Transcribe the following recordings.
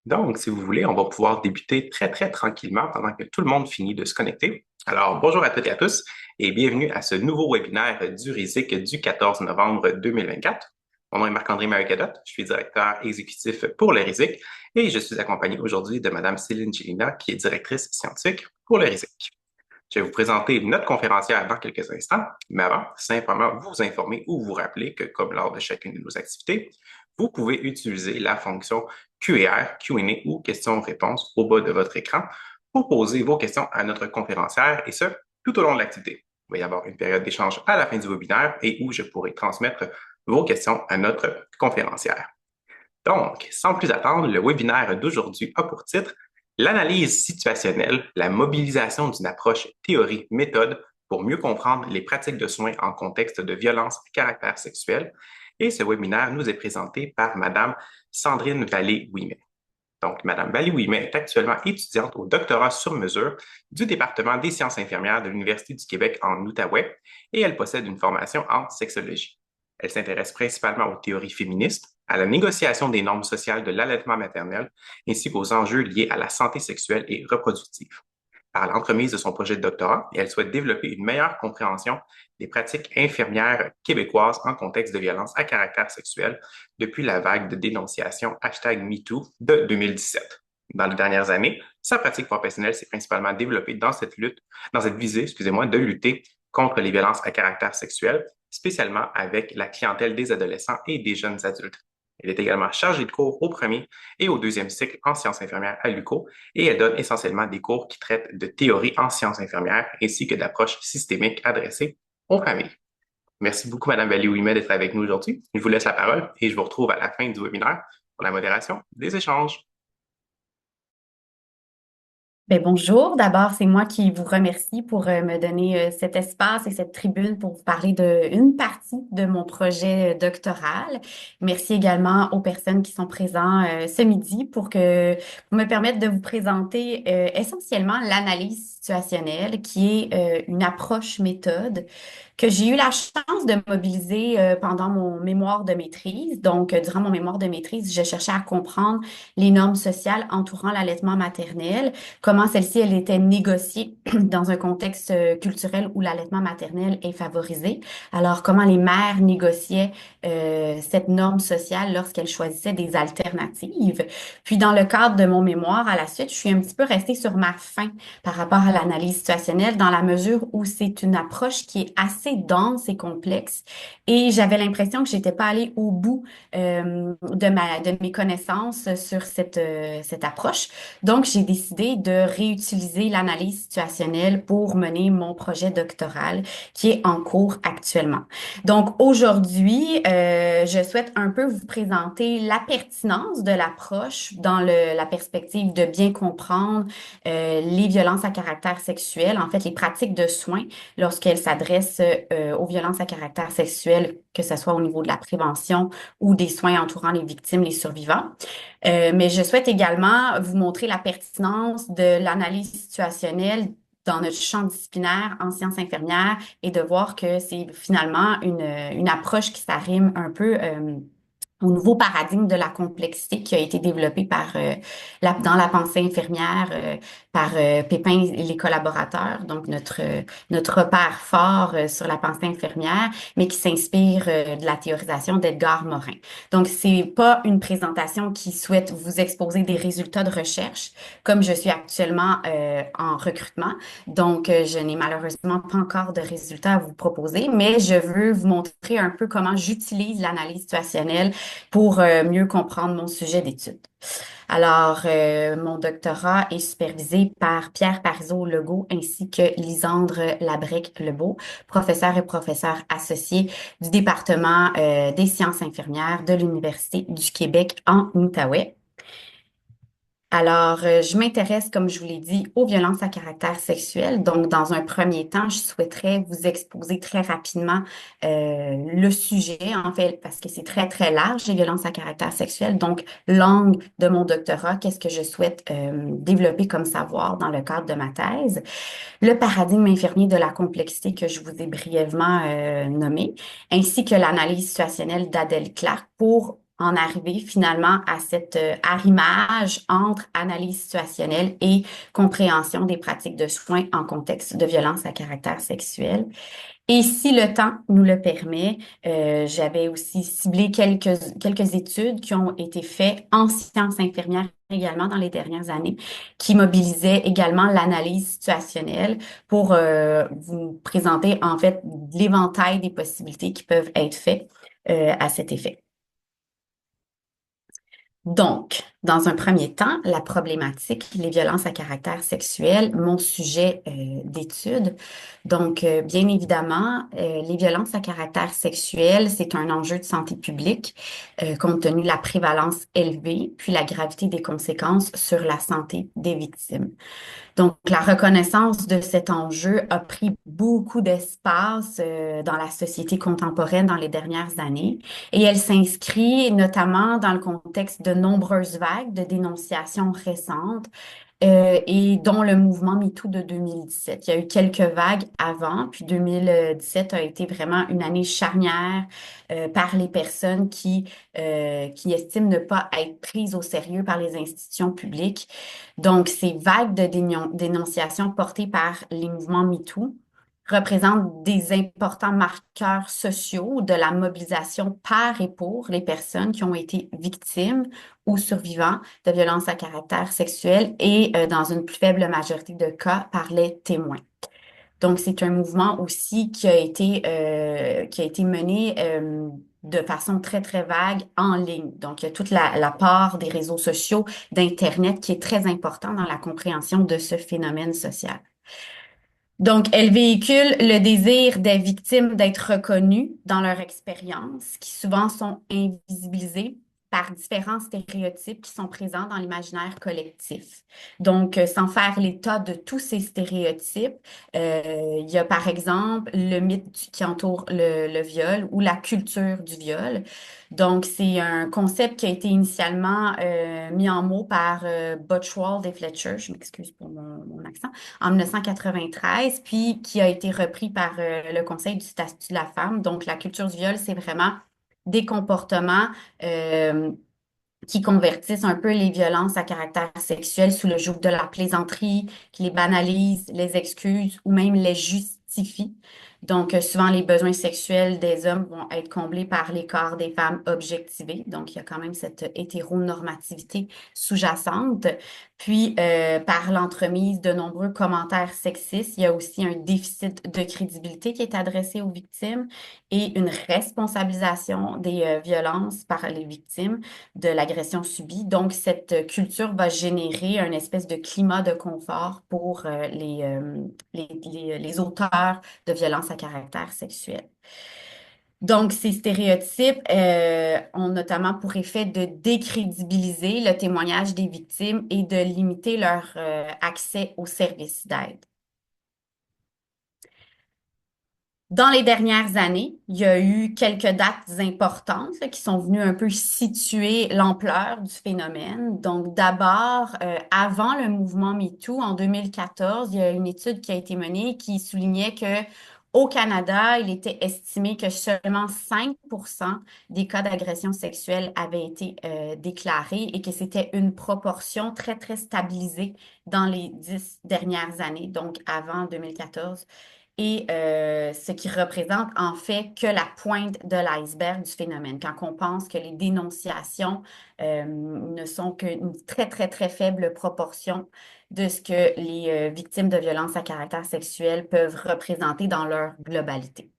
Donc, si vous voulez, on va pouvoir débuter très, très tranquillement pendant que tout le monde finit de se connecter. Alors, bonjour à toutes et à tous et bienvenue à ce nouveau webinaire du RISIC du 14 novembre 2024. Mon nom est Marc-André Maricadot, je suis directeur exécutif pour le RISIC et je suis accompagné aujourd'hui de Madame Céline Gélina, qui est directrice scientifique pour le RISIC. Je vais vous présenter notre conférencière dans quelques instants, mais avant, simplement vous informer ou vous rappeler que, comme lors de chacune de nos activités, vous pouvez utiliser la fonction QAR, Q&A ou questions-réponses au bas de votre écran pour poser vos questions à notre conférencière et ce, tout au long de l'activité. Il va y avoir une période d'échange à la fin du webinaire et où je pourrai transmettre vos questions à notre conférencière. Donc, sans plus attendre, le webinaire d'aujourd'hui a pour titre l'analyse situationnelle, la mobilisation d'une approche théorie-méthode pour mieux comprendre les pratiques de soins en contexte de violence à caractère sexuel. Et ce webinaire nous est présenté par Madame Sandrine Vallée-Ouimet. Donc, Madame Vallée-Ouimet est actuellement étudiante au doctorat sur mesure du département des sciences infirmières de l'Université du Québec en Outaouais et elle possède une formation en sexologie. Elle s'intéresse principalement aux théories féministes, à la négociation des normes sociales de l'allaitement maternel, ainsi qu'aux enjeux liés à la santé sexuelle et reproductive. Par l'entremise de son projet de doctorat, elle souhaite développer une meilleure compréhension des pratiques infirmières québécoises en contexte de violence à caractère sexuel depuis la vague de dénonciation #MeToo de 2017. Dans les dernières années, sa pratique professionnelle s'est principalement développée dans cette visée, de lutter contre les violences à caractère sexuel, spécialement avec la clientèle des adolescents et des jeunes adultes. Elle est également chargée de cours au premier et au deuxième cycle en sciences infirmières à l'UQO et elle donne essentiellement des cours qui traitent de théorie en sciences infirmières ainsi que d'approches systémiques adressées aux familles. Merci beaucoup, Mme Vallée-Ouimet, d'être avec nous aujourd'hui. Je vous laisse la parole et je vous retrouve à la fin du webinaire pour la modération des échanges. Ben, bonjour. D'abord, c'est moi qui vous remercie pour me donner cet espace et cette tribune pour vous parler d'une partie de mon projet doctoral. Merci également aux personnes qui sont présentes ce midi pour me permettre de vous présenter essentiellement l'analyse situationnelle, qui est une approche méthode que j'ai eu la chance de mobiliser pendant mon mémoire de maîtrise. Donc, durant mon mémoire de maîtrise, je cherchais à comprendre les normes sociales entourant l'allaitement maternel, comment celle-ci, elle était négociée dans un contexte culturel où l'allaitement maternel est favorisé. Alors, comment les mères négociaient cette norme sociale lorsqu'elles choisissaient des alternatives. Puis, dans le cadre de mon mémoire, à la suite, je suis un petit peu restée sur ma faim par rapport à l'analyse situationnelle dans la mesure où c'est une approche qui est assez dense et complexe et j'avais l'impression que j'étais pas allée au bout de mes connaissances sur cette approche. Donc, j'ai décidé de réutiliser l'analyse situationnelle pour mener mon projet doctoral qui est en cours actuellement. Donc, aujourd'hui, je souhaite un peu vous présenter la pertinence de l'approche dans la perspective de bien comprendre les violences à caractère sexuel, en fait, les pratiques de soins lorsqu'elles s'adressent aux violences à caractère sexuel, que ce soit au niveau de la prévention ou des soins entourant les victimes, les survivants. Mais je souhaite également vous montrer la pertinence de l'analyse situationnelle dans notre champ disciplinaire en sciences infirmières et de voir que c'est finalement une approche qui s'arrime un peu au nouveau paradigme de la complexité qui a été développé dans la pensée infirmière par Pépin et les collaborateurs, donc notre repère fort sur la pensée infirmière, mais qui s'inspire de la théorisation d'Edgar Morin. Donc, c'est pas une présentation qui souhaite vous exposer des résultats de recherche, comme je suis actuellement en recrutement. Donc, je n'ai malheureusement pas encore de résultats à vous proposer, mais je veux vous montrer un peu comment j'utilise l'analyse situationnelle pour mieux comprendre mon sujet d'étude. Alors, mon doctorat est supervisé par Pierre Parizeau-Legault ainsi que Lisandre Labrec-Lebeau, professeur et professeur associé du département des sciences infirmières de l'Université du Québec en Outaouais. Alors, je m'intéresse, comme je vous l'ai dit, aux violences à caractère sexuel. Donc, dans un premier temps, je souhaiterais vous exposer très rapidement le sujet, en fait, parce que c'est très, très large, les violences à caractère sexuel. Donc, l'angle de mon doctorat, qu'est-ce que je souhaite développer comme savoir dans le cadre de ma thèse? Le paradigme infirmier de la complexité que je vous ai brièvement nommé, ainsi que l'analyse situationnelle d'Adèle Clark pour en arriver finalement à cet arrimage entre analyse situationnelle et compréhension des pratiques de soins en contexte de violence à caractère sexuel. Et si le temps nous le permet, j'avais aussi ciblé quelques études qui ont été faites en sciences infirmières également dans les dernières années, qui mobilisaient également l'analyse situationnelle pour vous présenter en fait l'éventail des possibilités qui peuvent être faites à cet effet. Donc, dans un premier temps, la problématique, les violences à caractère sexuel, mon sujet d'étude. Donc, bien évidemment, les violences à caractère sexuel, c'est un enjeu de santé publique, compte tenu de la prévalence élevée, puis la gravité des conséquences sur la santé des victimes. Donc, la reconnaissance de cet enjeu a pris beaucoup d'espace dans la société contemporaine dans les dernières années et elle s'inscrit notamment dans le contexte de nombreuses vagues de dénonciations récentes et dont le mouvement MeToo de 2017. Il y a eu quelques vagues avant, puis 2017 a été vraiment une année charnière par les personnes qui estiment ne pas être prises au sérieux par les institutions publiques. Donc, ces vagues de dénonciation portées par les mouvements MeToo représentent des importants marqueurs sociaux de la mobilisation par et pour les personnes qui ont été victimes ou survivants de violences à caractère sexuel et, dans une plus faible majorité de cas, par les témoins. Donc, c'est un mouvement aussi qui a été mené de façon très, très vague en ligne. Donc, il y a toute la part des réseaux sociaux, d'Internet qui est très important dans la compréhension de ce phénomène social. Donc, elle véhicule le désir des victimes d'être reconnues dans leur expérience, qui souvent sont invisibilisées par différents stéréotypes qui sont présents dans l'imaginaire collectif. Donc, sans faire l'état de tous ces stéréotypes, il y a par exemple le mythe qui entoure le viol ou la culture du viol. Donc, c'est un concept qui a été initialement mis en mots par Butchwald et Fletcher, je m'excuse pour mon accent, en 1993, puis qui a été repris par le Conseil du statut de la femme. Donc, la culture du viol, c'est vraiment des comportements euh, qui convertissent un peu les violences à caractère sexuel sous le joug de la plaisanterie, qui les banalisent, les excusent ou même les justifient. Donc, souvent, les besoins sexuels des hommes vont être comblés par les corps des femmes objectivés. Donc, il y a quand même cette hétéronormativité sous-jacente. Puis, par l'entremise de nombreux commentaires sexistes, il y a aussi un déficit de crédibilité qui est adressé aux victimes et une responsabilisation des violences par les victimes de l'agression subie. Donc, cette culture va générer un espèce de climat de confort pour les auteurs de violences à caractère sexuel. Donc, ces stéréotypes ont notamment pour effet de décrédibiliser le témoignage des victimes et de limiter leur accès aux services d'aide. Dans les dernières années, il y a eu quelques dates importantes là, qui sont venues un peu situer l'ampleur du phénomène. Donc, d'abord, avant le mouvement MeToo, en 2014, il y a une étude qui a été menée qui soulignait que au Canada, il était estimé que seulement 5% des cas d'agression sexuelle avaient été déclarés et que c'était une proportion très, très stabilisée dans les 10 dernières années, donc avant 2014 et ce qui représente en fait que la pointe de l'iceberg du phénomène. Quand on pense que les dénonciations ne sont qu'une très, très, très faible proportion de ce que les victimes de violences à caractère sexuel peuvent représenter dans leur globalité.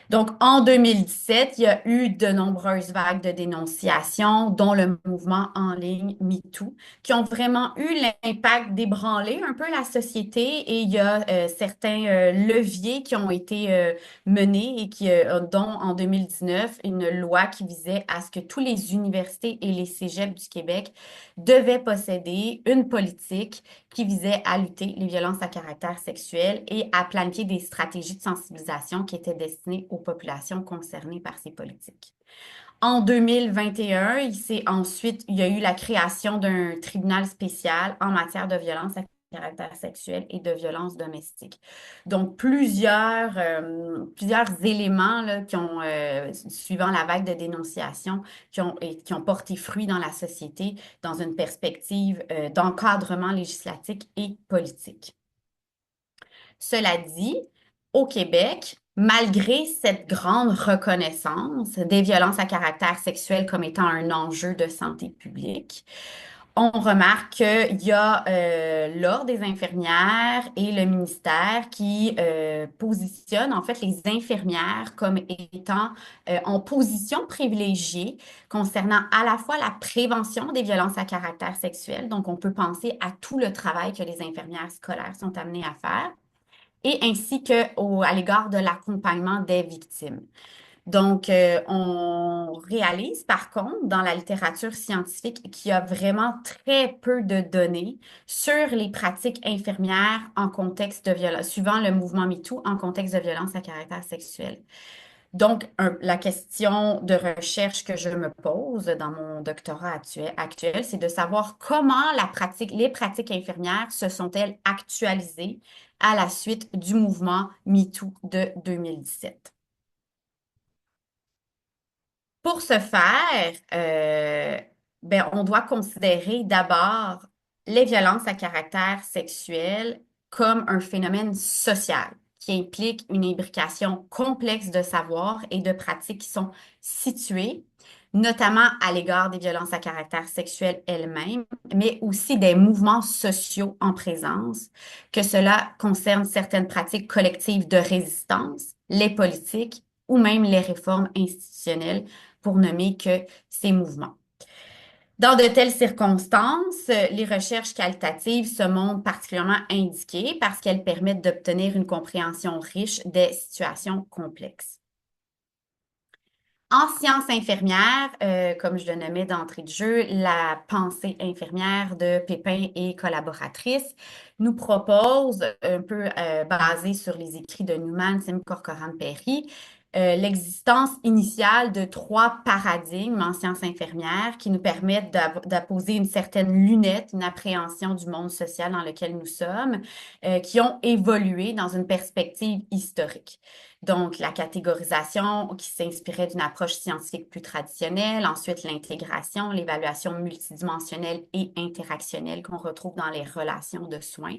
Donc, en 2017, il y a eu de nombreuses vagues de dénonciations, dont le mouvement en ligne MeToo, qui ont vraiment eu l'impact d'ébranler un peu la société et il y a certains leviers qui ont été menés et dont en 2019, une loi qui visait à ce que tous les universités et les cégeps du Québec devaient posséder une politique qui visait à lutter les violences à caractère sexuel et à planifier des stratégies de sensibilisation qui étaient destinées aux populations concernées par ces politiques. En 2021, il y a eu la création d'un tribunal spécial en matière de violence à caractère sexuel et de violence domestique. Donc, plusieurs éléments là, suivant la vague de dénonciation, qui ont porté fruit dans la société dans une perspective d'encadrement législatif et politique. Cela dit, au Québec, malgré cette grande reconnaissance des violences à caractère sexuel comme étant un enjeu de santé publique, on remarque qu'il y a l'Ordre des infirmières et le ministère qui positionnent en fait les infirmières comme étant en position privilégiée concernant à la fois la prévention des violences à caractère sexuel, donc on peut penser à tout le travail que les infirmières scolaires sont amenées à faire, et ainsi à l'égard de l'accompagnement des victimes. Donc, on réalise par contre dans la littérature scientifique qu'il y a vraiment très peu de données sur les pratiques infirmières en contexte de violence, suivant le mouvement MeToo en contexte de violence à caractère sexuel. Donc, la question de recherche que je me pose dans mon doctorat actuel, c'est de savoir comment les pratiques infirmières se sont-elles actualisées à la suite du mouvement MeToo de 2017. Pour ce faire, ben, on doit considérer d'abord les violences à caractère sexuel comme un phénomène social qui implique une imbrication complexe de savoirs et de pratiques qui sont situées, notamment à l'égard des violences à caractère sexuel elles-mêmes, mais aussi des mouvements sociaux en présence, que cela concerne certaines pratiques collectives de résistance, les politiques ou même les réformes institutionnelles pour nommer que ces mouvements. Dans de telles circonstances, les recherches qualitatives se montrent particulièrement indiquées parce qu'elles permettent d'obtenir une compréhension riche des situations complexes. En sciences infirmières, comme je le nommais d'entrée de jeu, la pensée infirmière de Pépin et collaboratrices nous propose, un peu basée sur les écrits de Newman, Sim Corcoran-Perry, l'existence initiale de trois paradigmes en sciences infirmières qui nous permettent d'apposer une certaine lunette, une appréhension du monde social dans lequel nous sommes, qui ont évolué dans une perspective historique. Donc, la catégorisation qui s'inspirait d'une approche scientifique plus traditionnelle, ensuite l'intégration, l'évaluation multidimensionnelle et interactionnelle qu'on retrouve dans les relations de soins,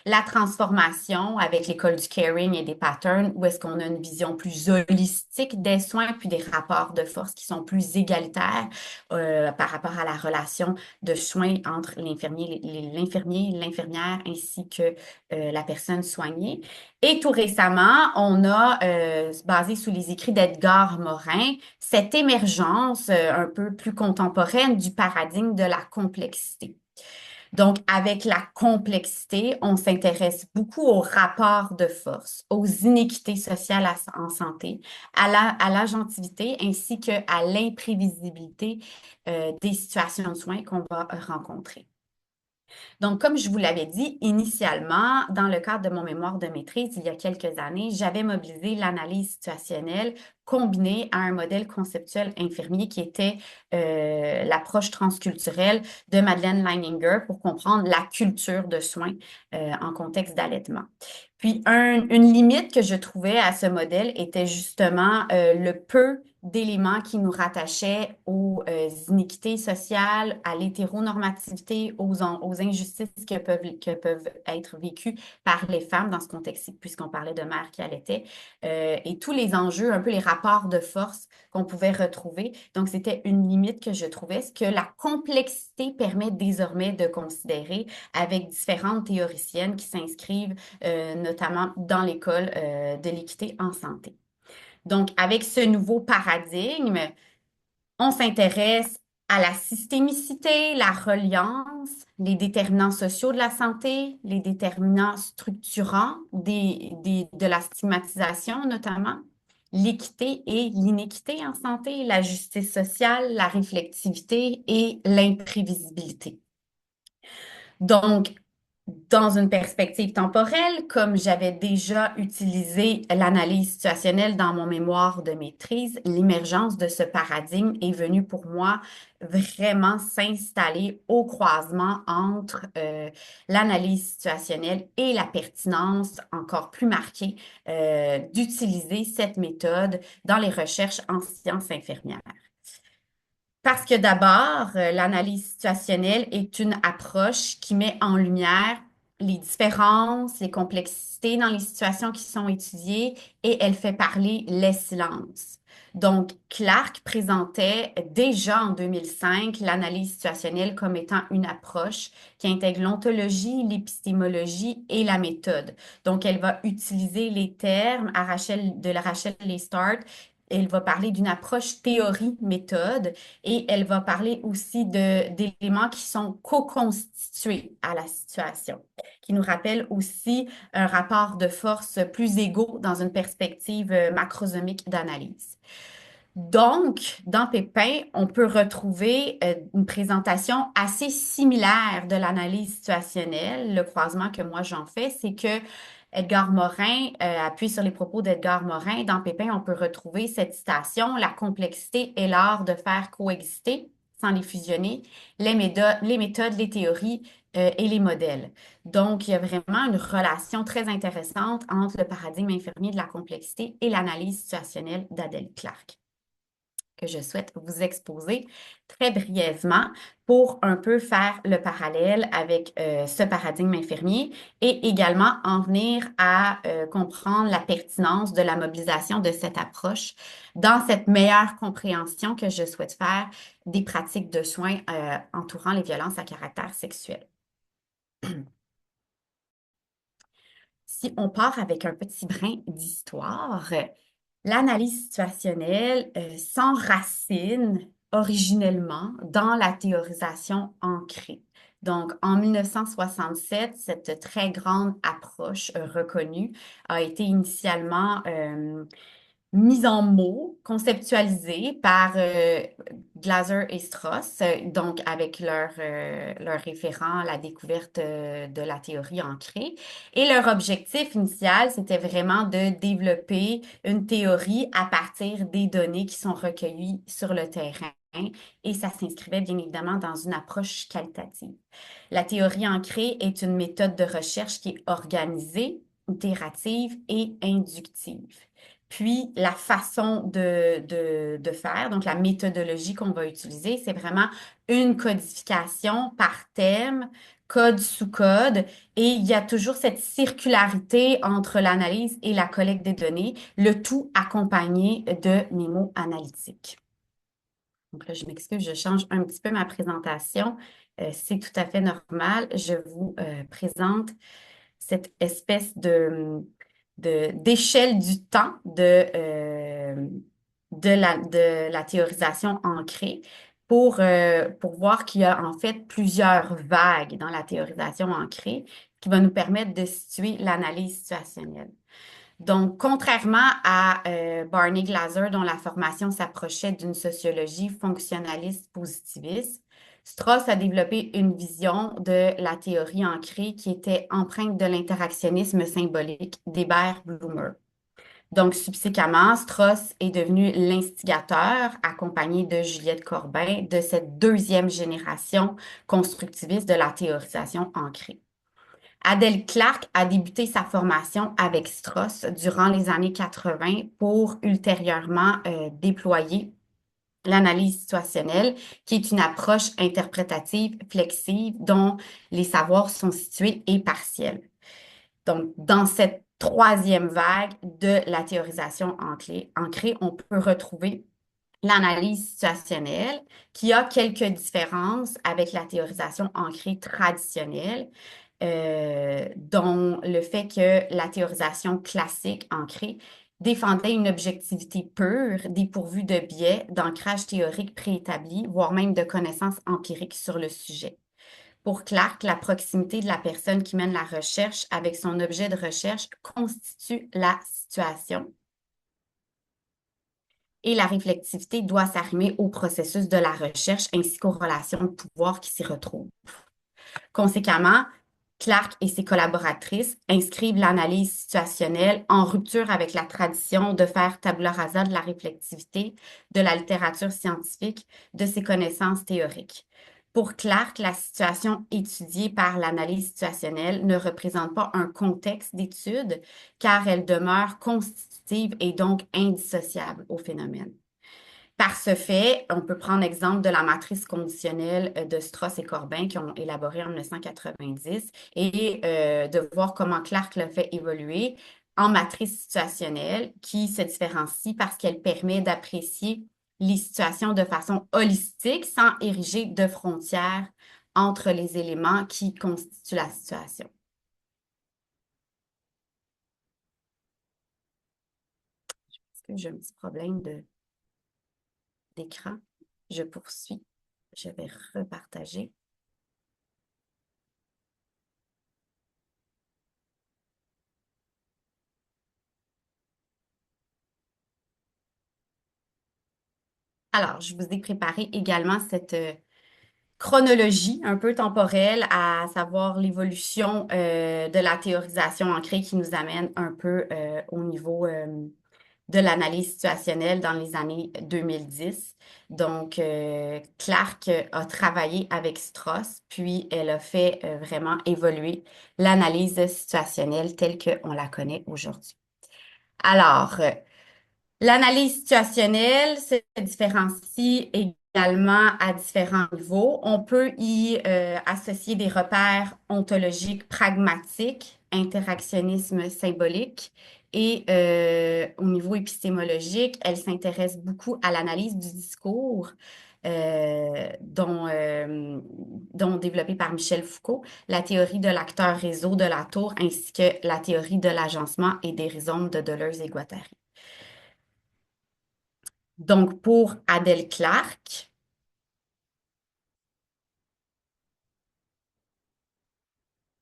la transformation avec l'école du caring et des patterns, où est-ce qu'on a une vision plus holistique des soins, puis des rapports de force qui sont plus égalitaires par rapport à la relation de soins entre l'infirmier, l'infirmière ainsi que la personne soignée. Et tout récemment, on a, basé sous les écrits d'Edgar Morin, cette émergence un peu plus contemporaine du paradigme de la complexité. Donc, avec la complexité, on s'intéresse beaucoup aux rapports de force, aux inéquités sociales en santé, à l'agentivité ainsi qu'à l'imprévisibilité des situations de soins qu'on va rencontrer. Donc, comme je vous l'avais dit initialement, dans le cadre de mon mémoire de maîtrise, il y a quelques années, j'avais mobilisé l'analyse situationnelle combinée à un modèle conceptuel infirmier qui était l'approche transculturelle de Madeleine Leininger pour comprendre la culture de soins en contexte d'allaitement. Puis, une limite que je trouvais à ce modèle était justement le peu d'éléments qui nous rattachaient aux iniquités sociales, à l'hétéronormativité, aux injustices que peuvent être vécues par les femmes dans ce contexte-ci, puisqu'on parlait de mères qui allaitaient, et tous les enjeux, un peu les rapports de force qu'on pouvait retrouver. Donc, c'était une limite que je trouvais, ce que la complexité permet désormais de considérer avec différentes théoriciennes qui s'inscrivent notamment dans l'école de l'équité en santé. Donc, avec ce nouveau paradigme, on s'intéresse à la systémicité, la reliance, les déterminants sociaux de la santé, les déterminants structurants de la stigmatisation notamment, l'équité et l'inéquité en santé, la justice sociale, la réflexivité et l'imprévisibilité. Donc, Dans une perspective temporelle, comme j'avais déjà utilisé l'analyse situationnelle dans mon mémoire de maîtrise, l'émergence de ce paradigme est venue pour moi vraiment s'installer au croisement entre l'analyse situationnelle et la pertinence encore plus marquée d'utiliser cette méthode dans les recherches en sciences infirmières. Parce que d'abord, l'analyse situationnelle est une approche qui met en lumière les différences, les complexités dans les situations qui sont étudiées et elle fait parler les silences. Donc, Clark présentait déjà en 2005 l'analyse situationnelle comme étant une approche qui intègre l'ontologie, l'épistémologie et la méthode. Donc, elle va utiliser les termes de la Rachel Lestart. Elle va parler d'une approche théorie-méthode et elle va parler aussi d'éléments qui sont co-constitués à la situation, qui nous rappellent aussi un rapport de force plus égaux dans une perspective macrosomique d'analyse. Donc, dans Pépin, on peut retrouver une présentation assez similaire de l'analyse situationnelle. Le croisement que moi j'en fais, c'est que Edgar Morin appuie sur les propos d'Edgar Morin. Dans Pépin, on peut retrouver cette citation: La complexité est l'art de faire coexister, sans les fusionner, les méthodes, les théories et les modèles. Donc, il y a vraiment une relation très intéressante entre le paradigme infirmier de la complexité et l'analyse situationnelle d'Adèle Clark, que je souhaite vous exposer très brièvement pour un peu faire le parallèle avec ce paradigme infirmier et également en venir à comprendre la pertinence de la mobilisation de cette approche dans cette meilleure compréhension que je souhaite faire des pratiques de soins entourant les violences à caractère sexuel. Si on part avec un petit brin d'histoire, l'analyse situationnelle s'enracine originellement dans la théorisation ancrée. Donc, en 1967, cette très grande approche reconnue a été initialement mise en mots, conceptualisée par Glaser et Strauss, donc avec leur référent à la découverte de la théorie ancrée. Et leur objectif initial, c'était vraiment de développer une théorie à partir des données qui sont recueillies sur le terrain. Et ça s'inscrivait bien évidemment dans une approche qualitative. La théorie ancrée est une méthode de recherche qui est organisée, itérative et inductive. Puis, la façon de faire, donc la méthodologie qu'on va utiliser, c'est vraiment une codification par thème, code sous code, et il y a toujours cette circularité entre l'analyse et la collecte des données, le tout accompagné de mémos analytiques. Donc là, je m'excuse, je change un petit peu ma présentation. C'est tout à fait normal. Je vous présente cette espèce d'échelle du temps de la théorisation ancrée pour voir qu'il y a en fait plusieurs vagues dans la théorisation ancrée qui va nous permettre de situer l'analyse situationnelle. Donc, contrairement à Barney Glaser, dont la formation s'approchait d'une sociologie fonctionnaliste positiviste, Strauss a développé une vision de la théorie ancrée qui était empreinte de l'interactionnisme symbolique d'Hébert-Blumer. Donc, subséquemment, Strauss est devenu l'instigateur, accompagné de Juliette Corbin, de cette deuxième génération constructiviste de la théorisation ancrée. Adèle Clark a débuté sa formation avec Strauss durant les années 80 pour ultérieurement déployer l'analyse situationnelle, qui est une approche interprétative flexible dont les savoirs sont situés et partiels. Donc, dans cette troisième vague de la théorisation ancrée, on peut retrouver l'analyse situationnelle, qui a quelques différences avec la théorisation ancrée traditionnelle, dont le fait que la théorisation classique ancrée défendait une objectivité pure, dépourvue de biais, d'ancrage théorique préétabli, voire même de connaissances empiriques sur le sujet. Pour Clark, la proximité de la personne qui mène la recherche avec son objet de recherche constitue la situation et la réflexivité doit s'arrimer au processus de la recherche ainsi qu'aux relations de pouvoir qui s'y retrouvent. Conséquemment, Clark et ses collaboratrices inscrivent l'analyse situationnelle en rupture avec la tradition de faire tabula rasa de la réflexivité, de la littérature scientifique, de ses connaissances théoriques. Pour Clark, la situation étudiée par l'analyse situationnelle ne représente pas un contexte d'étude, car elle demeure constitutive et donc indissociable au phénomène. Par ce fait, on peut prendre l'exemple de la matrice conditionnelle de Strauss et Corbin qui ont élaboré en 1990 et de voir comment Clark l'a fait évoluer en matrice situationnelle qui se différencie parce qu'elle permet d'apprécier les situations de façon holistique sans ériger de frontières entre les éléments qui constituent la situation. Est-ce que j'ai un petit problème d'écran? Je poursuis. Je vais repartager. Alors, je vous ai préparé également cette chronologie un peu temporelle, à savoir l'évolution de la théorisation ancrée qui nous amène un peu au niveau de l'analyse situationnelle dans les années 2010. Donc, Clark a travaillé avec Strauss, puis elle a fait vraiment évoluer l'analyse situationnelle telle qu'on la connaît aujourd'hui. Alors, l'analyse situationnelle se différencie également à différents niveaux. On peut y associer des repères ontologiques pragmatiques, interactionnisme symbolique, et au niveau épistémologique, elle s'intéresse beaucoup à l'analyse du discours, dont développée par Michel Foucault, la théorie de l'acteur-réseau de Latour, ainsi que la théorie de l'agencement et des rhizomes de Deleuze et Guattari. Donc, pour Adèle Clark,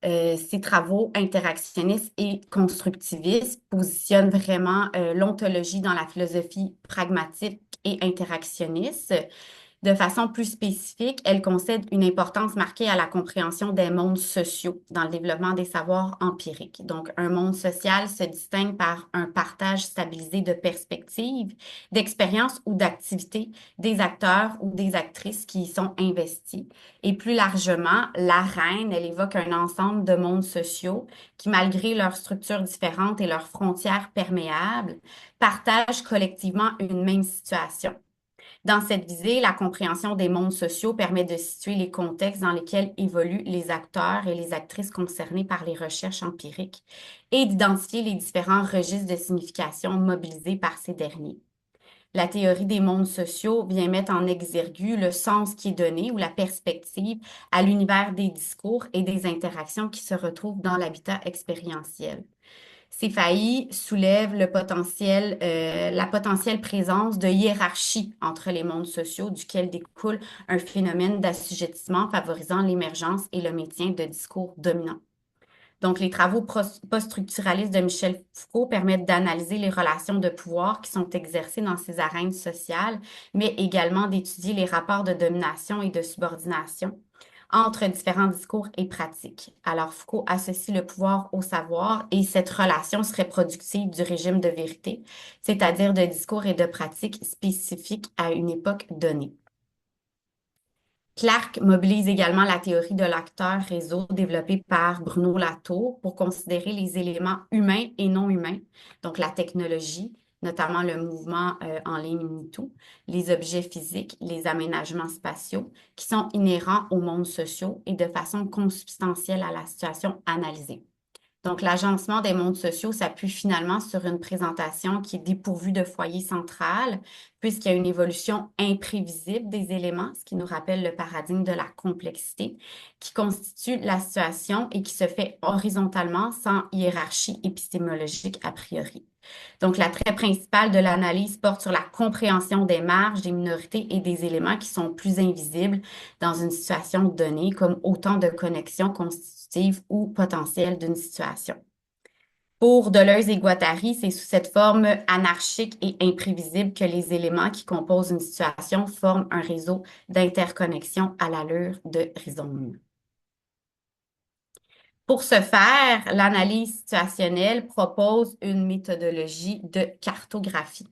ses travaux interactionnistes et constructivistes positionnent vraiment l'ontologie dans la philosophie pragmatique et interactionniste. De façon plus spécifique, elle concède une importance marquée à la compréhension des mondes sociaux dans le développement des savoirs empiriques. Donc, un monde social se distingue par un partage stabilisé de perspectives, d'expériences ou d'activités des acteurs ou des actrices qui y sont investis. Et plus largement, la reine, elle évoque un ensemble de mondes sociaux qui, malgré leurs structures différentes et leurs frontières perméables, partagent collectivement une même situation. Dans cette visée, la compréhension des mondes sociaux permet de situer les contextes dans lesquels évoluent les acteurs et les actrices concernés par les recherches empiriques et d'identifier les différents registres de signification mobilisés par ces derniers. La théorie des mondes sociaux vient mettre en exergue le sens qui est donné ou la perspective à l'univers des discours et des interactions qui se retrouvent dans l'habitat expérientiel. Ces faillis soulèvent la potentielle présence de hiérarchie entre les mondes sociaux, duquel découle un phénomène d'assujettissement favorisant l'émergence et le maintien de discours dominants. Donc, les travaux post-structuralistes de Michel Foucault permettent d'analyser les relations de pouvoir qui sont exercées dans ces arènes sociales, mais également d'étudier les rapports de domination et de subordination entre différents discours et pratiques. Alors, Foucault associe le pouvoir au savoir et cette relation serait productive du régime de vérité, c'est-à-dire de discours et de pratiques spécifiques à une époque donnée. Clark mobilise également la théorie de l'acteur-réseau développée par Bruno Latour pour considérer les éléments humains et non humains, donc la technologie, notamment le mouvement en ligne MeToo, les objets physiques, les aménagements spatiaux, qui sont inhérents aux mondes sociaux et de façon consubstantielle à la situation analysée. Donc, l'agencement des mondes sociaux s'appuie finalement sur une présentation qui est dépourvue de foyer central, puisqu'il y a une évolution imprévisible des éléments, ce qui nous rappelle le paradigme de la complexité, qui constitue la situation et qui se fait horizontalement sans hiérarchie épistémologique a priori. Donc, l'attrait principal de l'analyse porte sur la compréhension des marges, des minorités et des éléments qui sont plus invisibles dans une situation donnée, comme autant de connexions constitutives ou potentielles d'une situation. Pour Deleuze et Guattari, c'est sous cette forme anarchique et imprévisible que les éléments qui composent une situation forment un réseau d'interconnexion à l'allure de rhizome. Pour ce faire, l'analyse situationnelle propose une méthodologie de cartographie.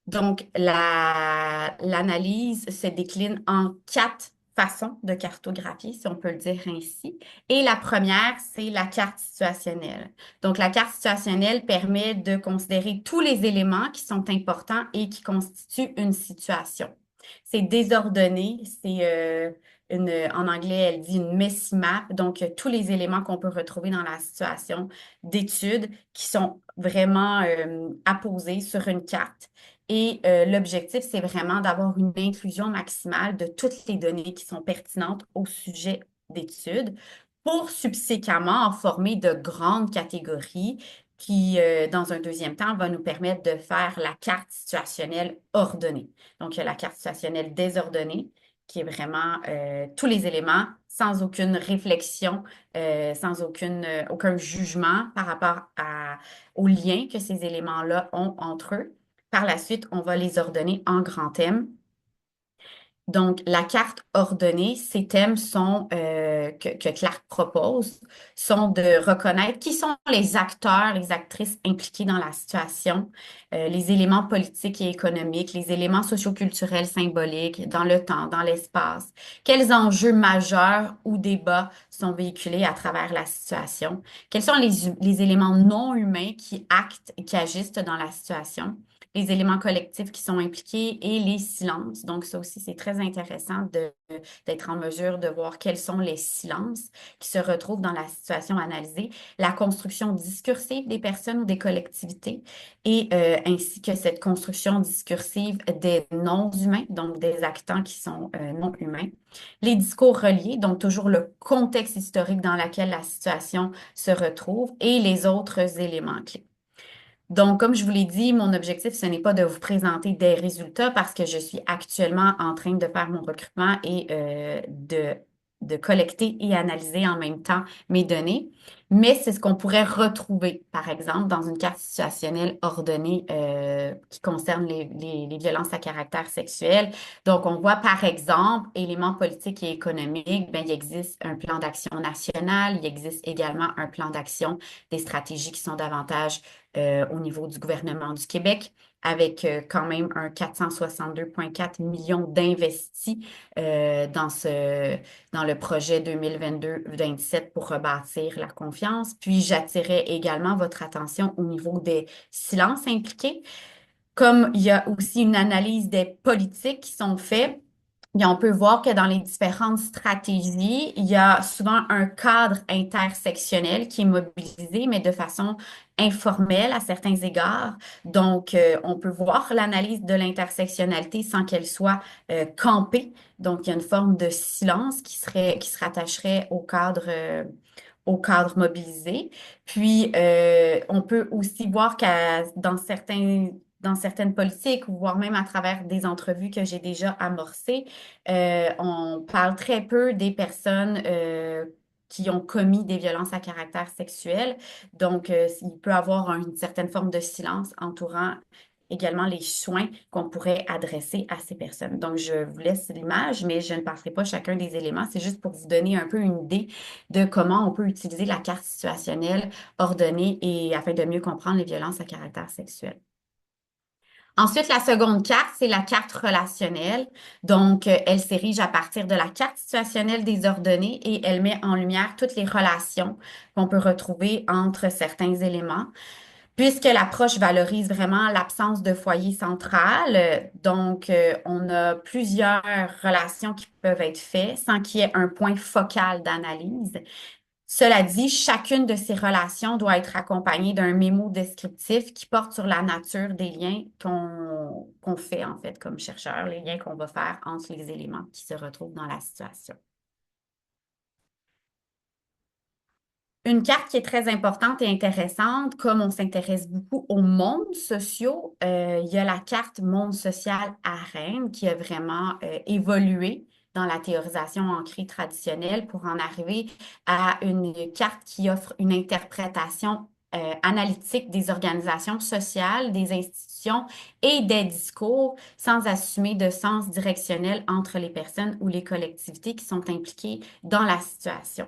Donc, l'analyse se décline en 4 façons de cartographie, si on peut le dire ainsi. Et la première, c'est la carte situationnelle. Donc, la carte situationnelle permet de considérer tous les éléments qui sont importants et qui constituent une situation. C'est désordonné, en anglais, elle dit une messy map, donc tous les éléments qu'on peut retrouver dans la situation d'étude qui sont vraiment apposés sur une carte. Et l'objectif, c'est vraiment d'avoir une inclusion maximale de toutes les données qui sont pertinentes au sujet d'étude pour subséquemment en former de grandes catégories qui, dans un deuxième temps, va nous permettre de faire la carte situationnelle ordonnée. Donc, il y a la carte situationnelle désordonnée, qui est vraiment tous les éléments sans aucune réflexion, aucun jugement par rapport au lien que ces éléments-là ont entre eux. Par la suite, on va les ordonner en grands thèmes. Donc, la carte ordonnée, ces thèmes que Clark propose sont de reconnaître qui sont les acteurs, les actrices impliqués dans la situation, les éléments politiques et économiques, les éléments socioculturels symboliques dans le temps, dans l'espace, quels enjeux majeurs ou débats sont véhiculés à travers la situation, quels sont les éléments non humains qui actent et qui agissent dans la situation, les éléments collectifs qui sont impliqués et les silences. Donc, ça aussi, c'est très intéressant d'être en mesure de voir quels sont les silences qui se retrouvent dans la situation analysée, la construction discursive des personnes ou des collectivités et ainsi que cette construction discursive des non-humains, donc des actants qui sont non humains. Les discours reliés, donc toujours le contexte historique dans lequel la situation se retrouve et les autres éléments clés. Donc, comme je vous l'ai dit, mon objectif, ce n'est pas de vous présenter des résultats parce que je suis actuellement en train de faire mon recrutement et de collecter et analyser en même temps mes données. Mais c'est ce qu'on pourrait retrouver, par exemple, dans une carte situationnelle ordonnée qui concerne les violences à caractère sexuel. Donc, on voit, par exemple, éléments politiques et économiques, bien, il existe un plan d'action national, il existe également un plan d'action des stratégies qui sont davantage au niveau du gouvernement du Québec, avec quand même un 462,4 millions d'investis dans le projet 2022-27 pour rebâtir la confiance. Puis, j'attirais également votre attention au niveau des silences impliqués. Comme il y a aussi une analyse des politiques qui sont faites, bien, on peut voir que dans les différentes stratégies, il y a souvent un cadre intersectionnel qui est mobilisé, mais de façon informelle à certains égards. Donc, on peut voir l'analyse de l'intersectionnalité sans qu'elle soit campée. Donc, il y a une forme de silence qui se rattacherait au cadre mobilisé. Puis, on peut aussi voir dans certaines politiques, ou voire même à travers des entrevues que j'ai déjà amorcées, on parle très peu des personnes qui ont commis des violences à caractère sexuel. Donc, il peut y avoir une certaine forme de silence entourant également les soins qu'on pourrait adresser à ces personnes. Donc, je vous laisse l'image, mais je ne passerai pas chacun des éléments. C'est juste pour vous donner un peu une idée de comment on peut utiliser la carte situationnelle ordonnée et afin de mieux comprendre les violences à caractère sexuel. Ensuite, la seconde carte, c'est la carte relationnelle. Donc, elle s'érige à partir de la carte situationnelle des ordonnées et elle met en lumière toutes les relations qu'on peut retrouver entre certains éléments. Puisque l'approche valorise vraiment l'absence de foyer central, donc on a plusieurs relations qui peuvent être faites sans qu'il y ait un point focal d'analyse. Cela dit, chacune de ces relations doit être accompagnée d'un mémo descriptif qui porte sur la nature des liens qu'on fait en fait comme chercheur, les liens qu'on va faire entre les éléments qui se retrouvent dans la situation. Une carte qui est très importante et intéressante, comme on s'intéresse beaucoup aux mondes sociaux, il y a la carte monde social à Rennes qui a vraiment évolué dans la théorisation ancrée traditionnelle pour en arriver à une carte qui offre une interprétation analytique des organisations sociales, des institutions et des discours sans assumer de sens directionnel entre les personnes ou les collectivités qui sont impliquées dans la situation.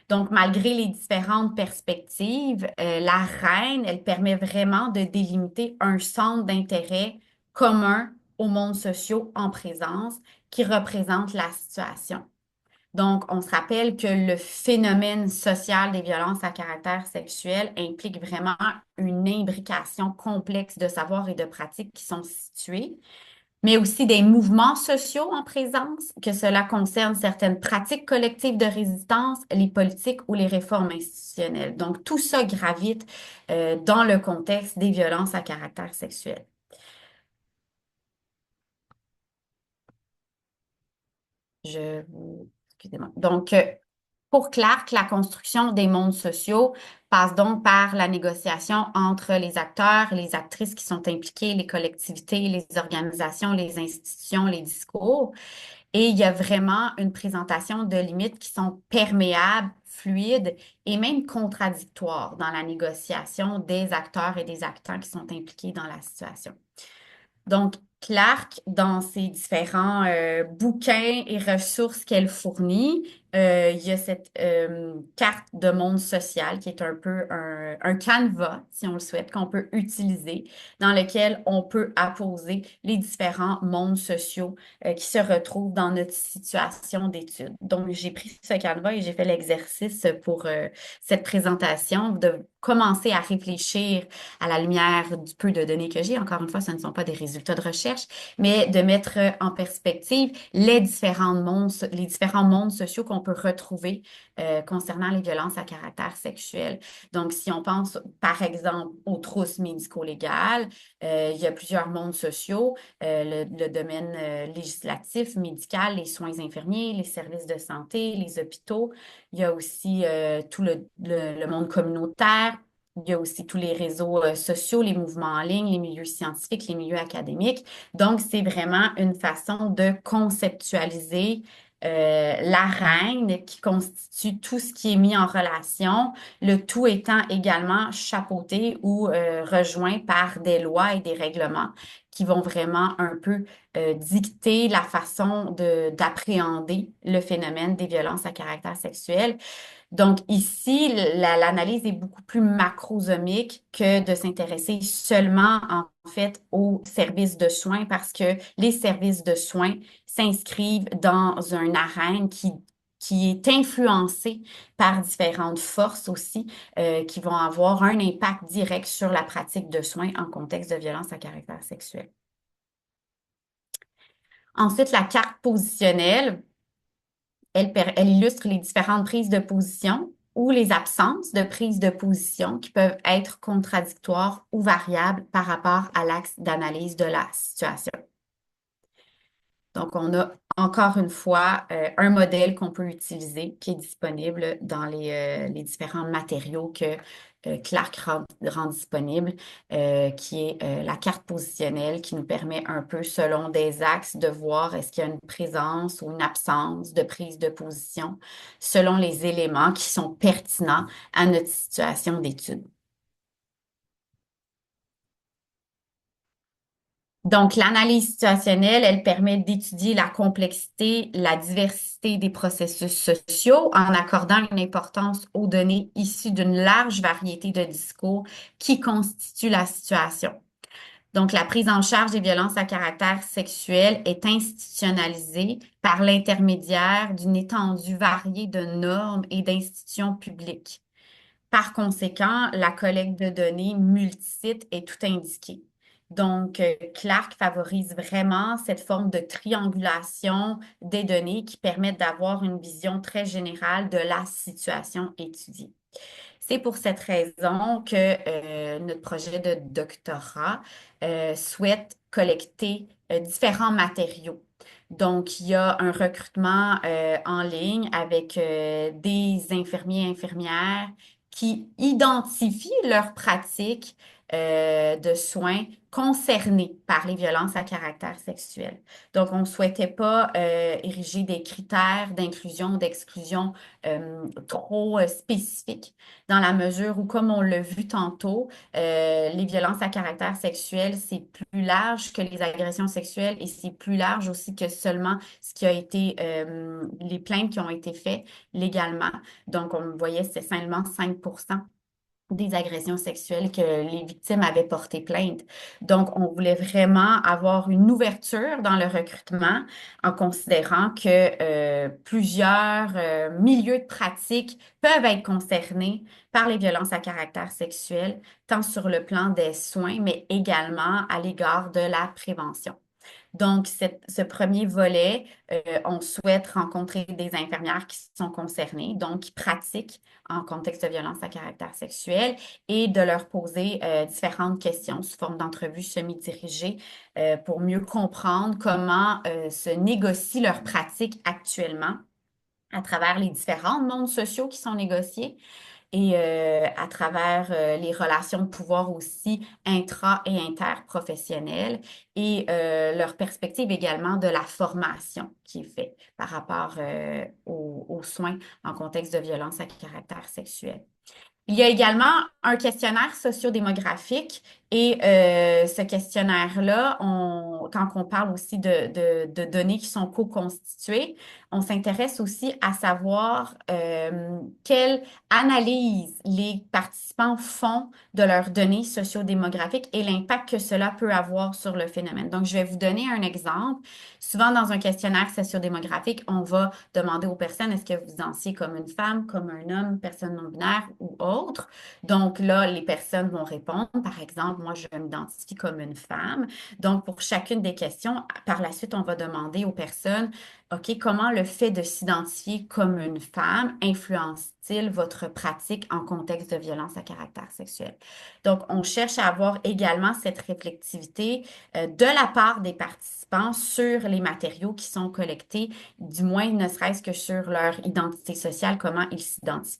Donc, malgré les différentes perspectives, la reine, elle permet vraiment de délimiter un centre d'intérêt commun aux mondes sociaux en présence qui représente la situation. Donc, on se rappelle que le phénomène social des violences à caractère sexuel implique vraiment une imbrication complexe de savoirs et de pratiques qui sont situés, mais aussi des mouvements sociaux en présence, que cela concerne certaines pratiques collectives de résistance, les politiques ou les réformes institutionnelles. Donc, tout ça gravite dans le contexte des violences à caractère sexuel. Excusez-moi. Donc, pour Clark, la construction des mondes sociaux passe donc par la négociation entre les acteurs et les actrices qui sont impliqués, les collectivités, les organisations, les institutions, les discours. Et il y a vraiment une présentation de limites qui sont perméables, fluides et même contradictoires dans la négociation des acteurs et des acteurs qui sont impliqués dans la situation. Donc, Clark, dans ses différents bouquins et ressources qu'elle fournit, il y a cette carte de monde social qui est un peu un canevas, si on le souhaite, qu'on peut utiliser, dans lequel on peut apposer les différents mondes sociaux qui se retrouvent dans notre situation d'étude. Donc, j'ai pris ce canevas et j'ai fait l'exercice pour cette présentation de commencer à réfléchir à la lumière du peu de données que j'ai. Encore une fois, ce ne sont pas des résultats de recherche, mais de mettre en perspective les différents mondes sociaux qu'on peut retrouver concernant les violences à caractère sexuel. Donc, si on pense, par exemple, aux trousses médico-légales, il y a plusieurs mondes sociaux, le domaine législatif, médical, les soins infirmiers, les services de santé, les hôpitaux. Il y a aussi tout le monde communautaire. Il y a aussi tous les réseaux sociaux, les mouvements en ligne, les milieux scientifiques, les milieux académiques. Donc, c'est vraiment une façon de conceptualiser la reine qui constitue tout ce qui est mis en relation, le tout étant également chapeauté ou rejoint par des lois et des règlements qui vont vraiment un peu dicter la façon d'appréhender le phénomène des violences à caractère sexuel. Donc ici, l'analyse est beaucoup plus macrosomique que de s'intéresser seulement en fait aux services de soins parce que les services de soins s'inscrivent dans un arène qui est influencé par différentes forces aussi qui vont avoir un impact direct sur la pratique de soins en contexte de violence à caractère sexuel. Ensuite, la carte positionnelle. Elle illustre les différentes prises de position ou les absences de prise de position qui peuvent être contradictoires ou variables par rapport à l'axe d'analyse de la situation. Donc, on a encore une fois un modèle qu'on peut utiliser qui est disponible dans les différents matériaux que Clark rend disponibles, qui est la carte positionnelle qui nous permet un peu, selon des axes, de voir est-ce qu'il y a une présence ou une absence de prise de position selon les éléments qui sont pertinents à notre situation d'étude. Donc, l'analyse situationnelle, elle permet d'étudier la complexité, la diversité des processus sociaux en accordant une importance aux données issues d'une large variété de discours qui constituent la situation. Donc, la prise en charge des violences à caractère sexuel est institutionnalisée par l'intermédiaire d'une étendue variée de normes et d'institutions publiques. Par conséquent, la collecte de données multisite est tout indiquée. Donc, Clark favorise vraiment cette forme de triangulation des données qui permettent d'avoir une vision très générale de la situation étudiée. C'est pour cette raison que notre projet de doctorat souhaite collecter différents matériaux. Donc, il y a un recrutement en ligne avec des infirmiers et infirmières qui identifient leurs pratiques de soins concernés par les violences à caractère sexuel. Donc, on ne souhaitait pas ériger des critères d'inclusion ou d'exclusion trop spécifiques dans la mesure où, comme on l'a vu tantôt, les violences à caractère sexuel, c'est plus large que les agressions sexuelles et c'est plus large aussi que seulement ce qui a été, les plaintes qui ont été faites légalement. Donc, on voyait, c'est seulement 5% des agressions sexuelles que les victimes avaient porté plainte. Donc, on voulait vraiment avoir une ouverture dans le recrutement en considérant que plusieurs milieux de pratique peuvent être concernés par les violences à caractère sexuel, tant sur le plan des soins, mais également à l'égard de la prévention. Donc, ce premier volet, on souhaite rencontrer des infirmières qui sont concernées, donc qui pratiquent en contexte de violence à caractère sexuel et de leur poser différentes questions sous forme d'entrevues semi-dirigées pour mieux comprendre comment se négocie leur pratique actuellement à travers les différents mondes sociaux qui sont négociés et à travers les relations de pouvoir aussi intra- et interprofessionnelles et leur perspective également de la formation qui est faite par rapport aux soins en contexte de violence à caractère sexuel. Il y a également un questionnaire sociodémographique et ce questionnaire-là, quand on parle aussi de données qui sont co-constituées, on s'intéresse aussi à savoir quelle analyse les participants font de leurs données sociodémographiques et l'impact que cela peut avoir sur le phénomène. Donc, je vais vous donner un exemple. Souvent, dans un questionnaire sociodémographique, on va demander aux personnes, est-ce que vous vous identifiez comme une femme, comme un homme, personne non-binaire ou autre? Donc là, les personnes vont répondre, par exemple, moi, je m'identifie comme une femme. Donc, pour chacune des questions, par la suite, on va demander aux personnes, OK, comment le fait de s'identifier comme une femme influence-t-il votre pratique en contexte de violence à caractère sexuel? Donc, on cherche à avoir également cette réflexivité de la part des participants sur les matériaux qui sont collectés, du moins ne serait-ce que sur leur identité sociale, comment ils s'identifient.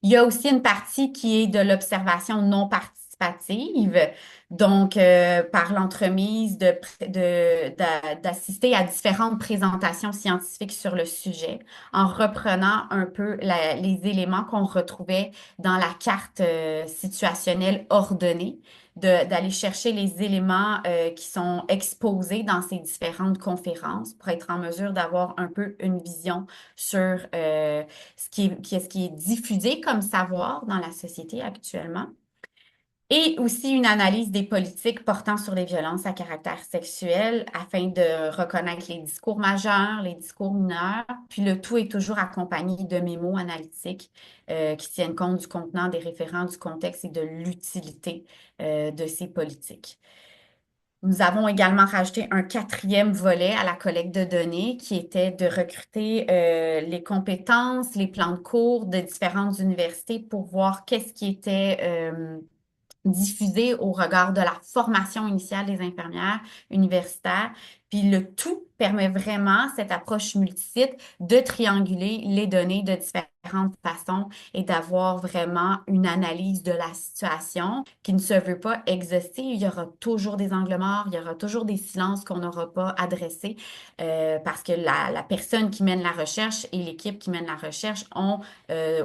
Il y a aussi une partie qui est de l'observation non participative, donc par l'entremise d'assister à différentes présentations scientifiques sur le sujet, en reprenant un peu les éléments qu'on retrouvait dans la carte situationnelle ordonnée, d'aller chercher les éléments qui sont exposés dans ces différentes conférences pour être en mesure d'avoir un peu une vision sur ce qui est diffusé comme savoir dans la société actuellement. Et aussi une analyse des politiques portant sur les violences à caractère sexuel afin de reconnaître les discours majeurs, les discours mineurs. Puis le tout est toujours accompagné de mémos analytiques qui tiennent compte du contenant, des référents, du contexte et de l'utilité de ces politiques. Nous avons également rajouté un quatrième volet à la collecte de données qui était de recruter les compétences, les plans de cours de différentes universités pour voir qu'est-ce qui était diffusé au regard de la formation initiale des infirmières universitaires. Puis le tout permet vraiment, cette approche multisite, de trianguler les données de différentes façons et d'avoir vraiment une analyse de la situation qui ne se veut pas exhaustive. Il y aura toujours des angles morts, il y aura toujours des silences qu'on n'aura pas adressés parce que la personne qui mène la recherche et l'équipe qui mène la recherche ont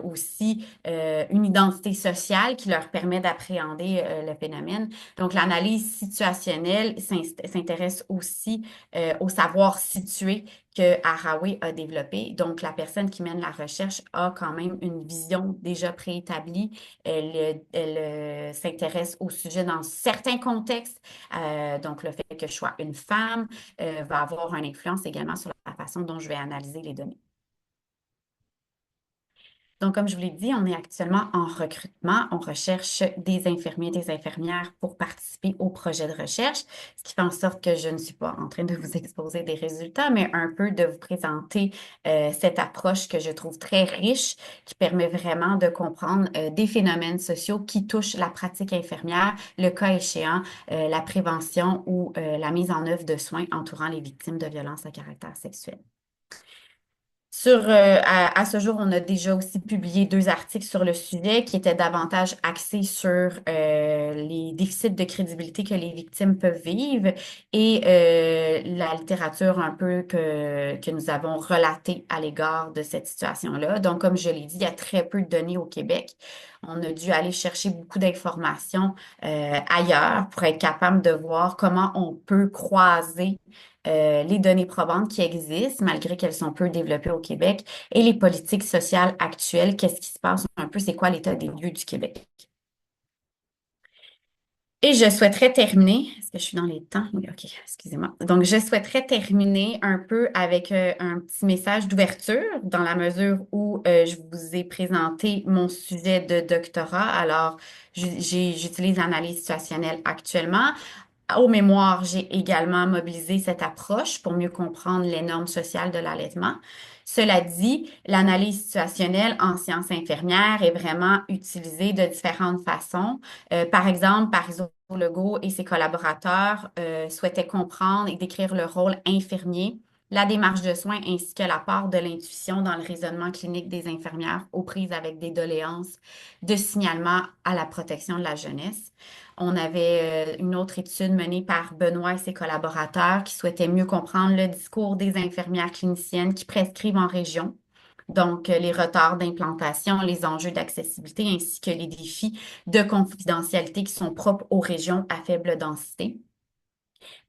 aussi une identité sociale qui leur permet d'appréhender le phénomène. Donc, l'analyse situationnelle s'intéresse aussi au savoir situé que Haraway a développé. Donc, la personne qui mène la recherche a quand même une vision déjà préétablie. Elle s'intéresse au sujet dans certains contextes. Donc, le fait que je sois une femme va avoir une influence également sur la façon dont je vais analyser les données. Donc, comme je vous l'ai dit, on est actuellement en recrutement. On recherche des infirmiers, des infirmières pour participer au projet de recherche, ce qui fait en sorte que je ne suis pas en train de vous exposer des résultats, mais un peu de vous présenter cette approche que je trouve très riche, qui permet vraiment de comprendre des phénomènes sociaux qui touchent la pratique infirmière, le cas échéant, la prévention ou la mise en œuvre de soins entourant les victimes de violences à caractère sexuel. À ce jour, on a déjà aussi publié 2 articles sur le sujet qui étaient davantage axés sur les déficits de crédibilité que les victimes peuvent vivre et la littérature un peu que nous avons relatée à l'égard de cette situation-là. Donc, comme je l'ai dit, il y a très peu de données au Québec. On a dû aller chercher beaucoup d'informations ailleurs pour être capable de voir comment on peut croiser les données probantes qui existent, malgré qu'elles sont peu développées au Québec, et les politiques sociales actuelles, qu'est-ce qui se passe un peu, c'est quoi l'état des lieux du Québec. Et je souhaiterais terminer, est-ce que je suis dans les temps? Oui, OK, excusez-moi. Donc, je souhaiterais terminer un peu avec un petit message d'ouverture dans la mesure où je vous ai présenté mon sujet de doctorat. Alors, j'utilise l'analyse situationnelle actuellement. Au mémoire, j'ai également mobilisé cette approche pour mieux comprendre les normes sociales de l'allaitement. Cela dit, l'analyse situationnelle en sciences infirmières est vraiment utilisée de différentes façons. Par exemple, Parisot Legault et ses collaborateurs souhaitaient comprendre et décrire le rôle infirmier, la démarche de soins ainsi que la part de l'intuition dans le raisonnement clinique des infirmières aux prises avec des doléances de signalement à la protection de la jeunesse. On avait une autre étude menée par Benoît et ses collaborateurs qui souhaitaient mieux comprendre le discours des infirmières cliniciennes qui prescrivent en région. Donc, les retards d'implantation, les enjeux d'accessibilité ainsi que les défis de confidentialité qui sont propres aux régions à faible densité.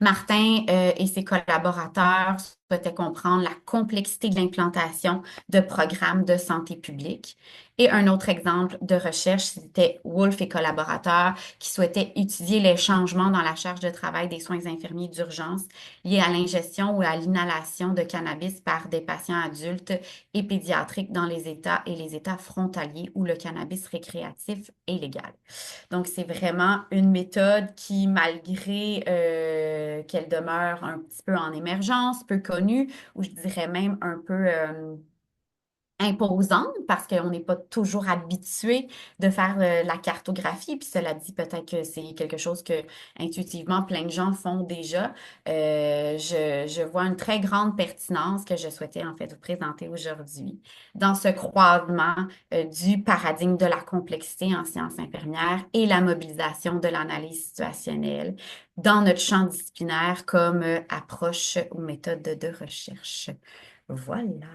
Martin et ses collaborateurs souhaitaient comprendre la complexité de l'implantation de programmes de santé publique. Et un autre exemple de recherche, c'était Wolf et collaborateurs qui souhaitaient étudier les changements dans la charge de travail des soins infirmiers d'urgence liés à l'ingestion ou à l'inhalation de cannabis par des patients adultes et pédiatriques dans les États et les États frontaliers où le cannabis récréatif est légal. Donc, c'est vraiment une méthode qui, malgré qu'elle demeure un petit peu en émergence, peu connue, ou je dirais même un peu imposante parce qu'on n'est pas toujours habitué de faire la cartographie. Puis cela dit, peut-être que c'est quelque chose que intuitivement plein de gens font déjà. Je vois une très grande pertinence que je souhaitais en fait vous présenter aujourd'hui dans ce croisement du paradigme de la complexité en sciences infirmières et la mobilisation de l'analyse situationnelle dans notre champ disciplinaire comme approche ou méthode de recherche. Voilà.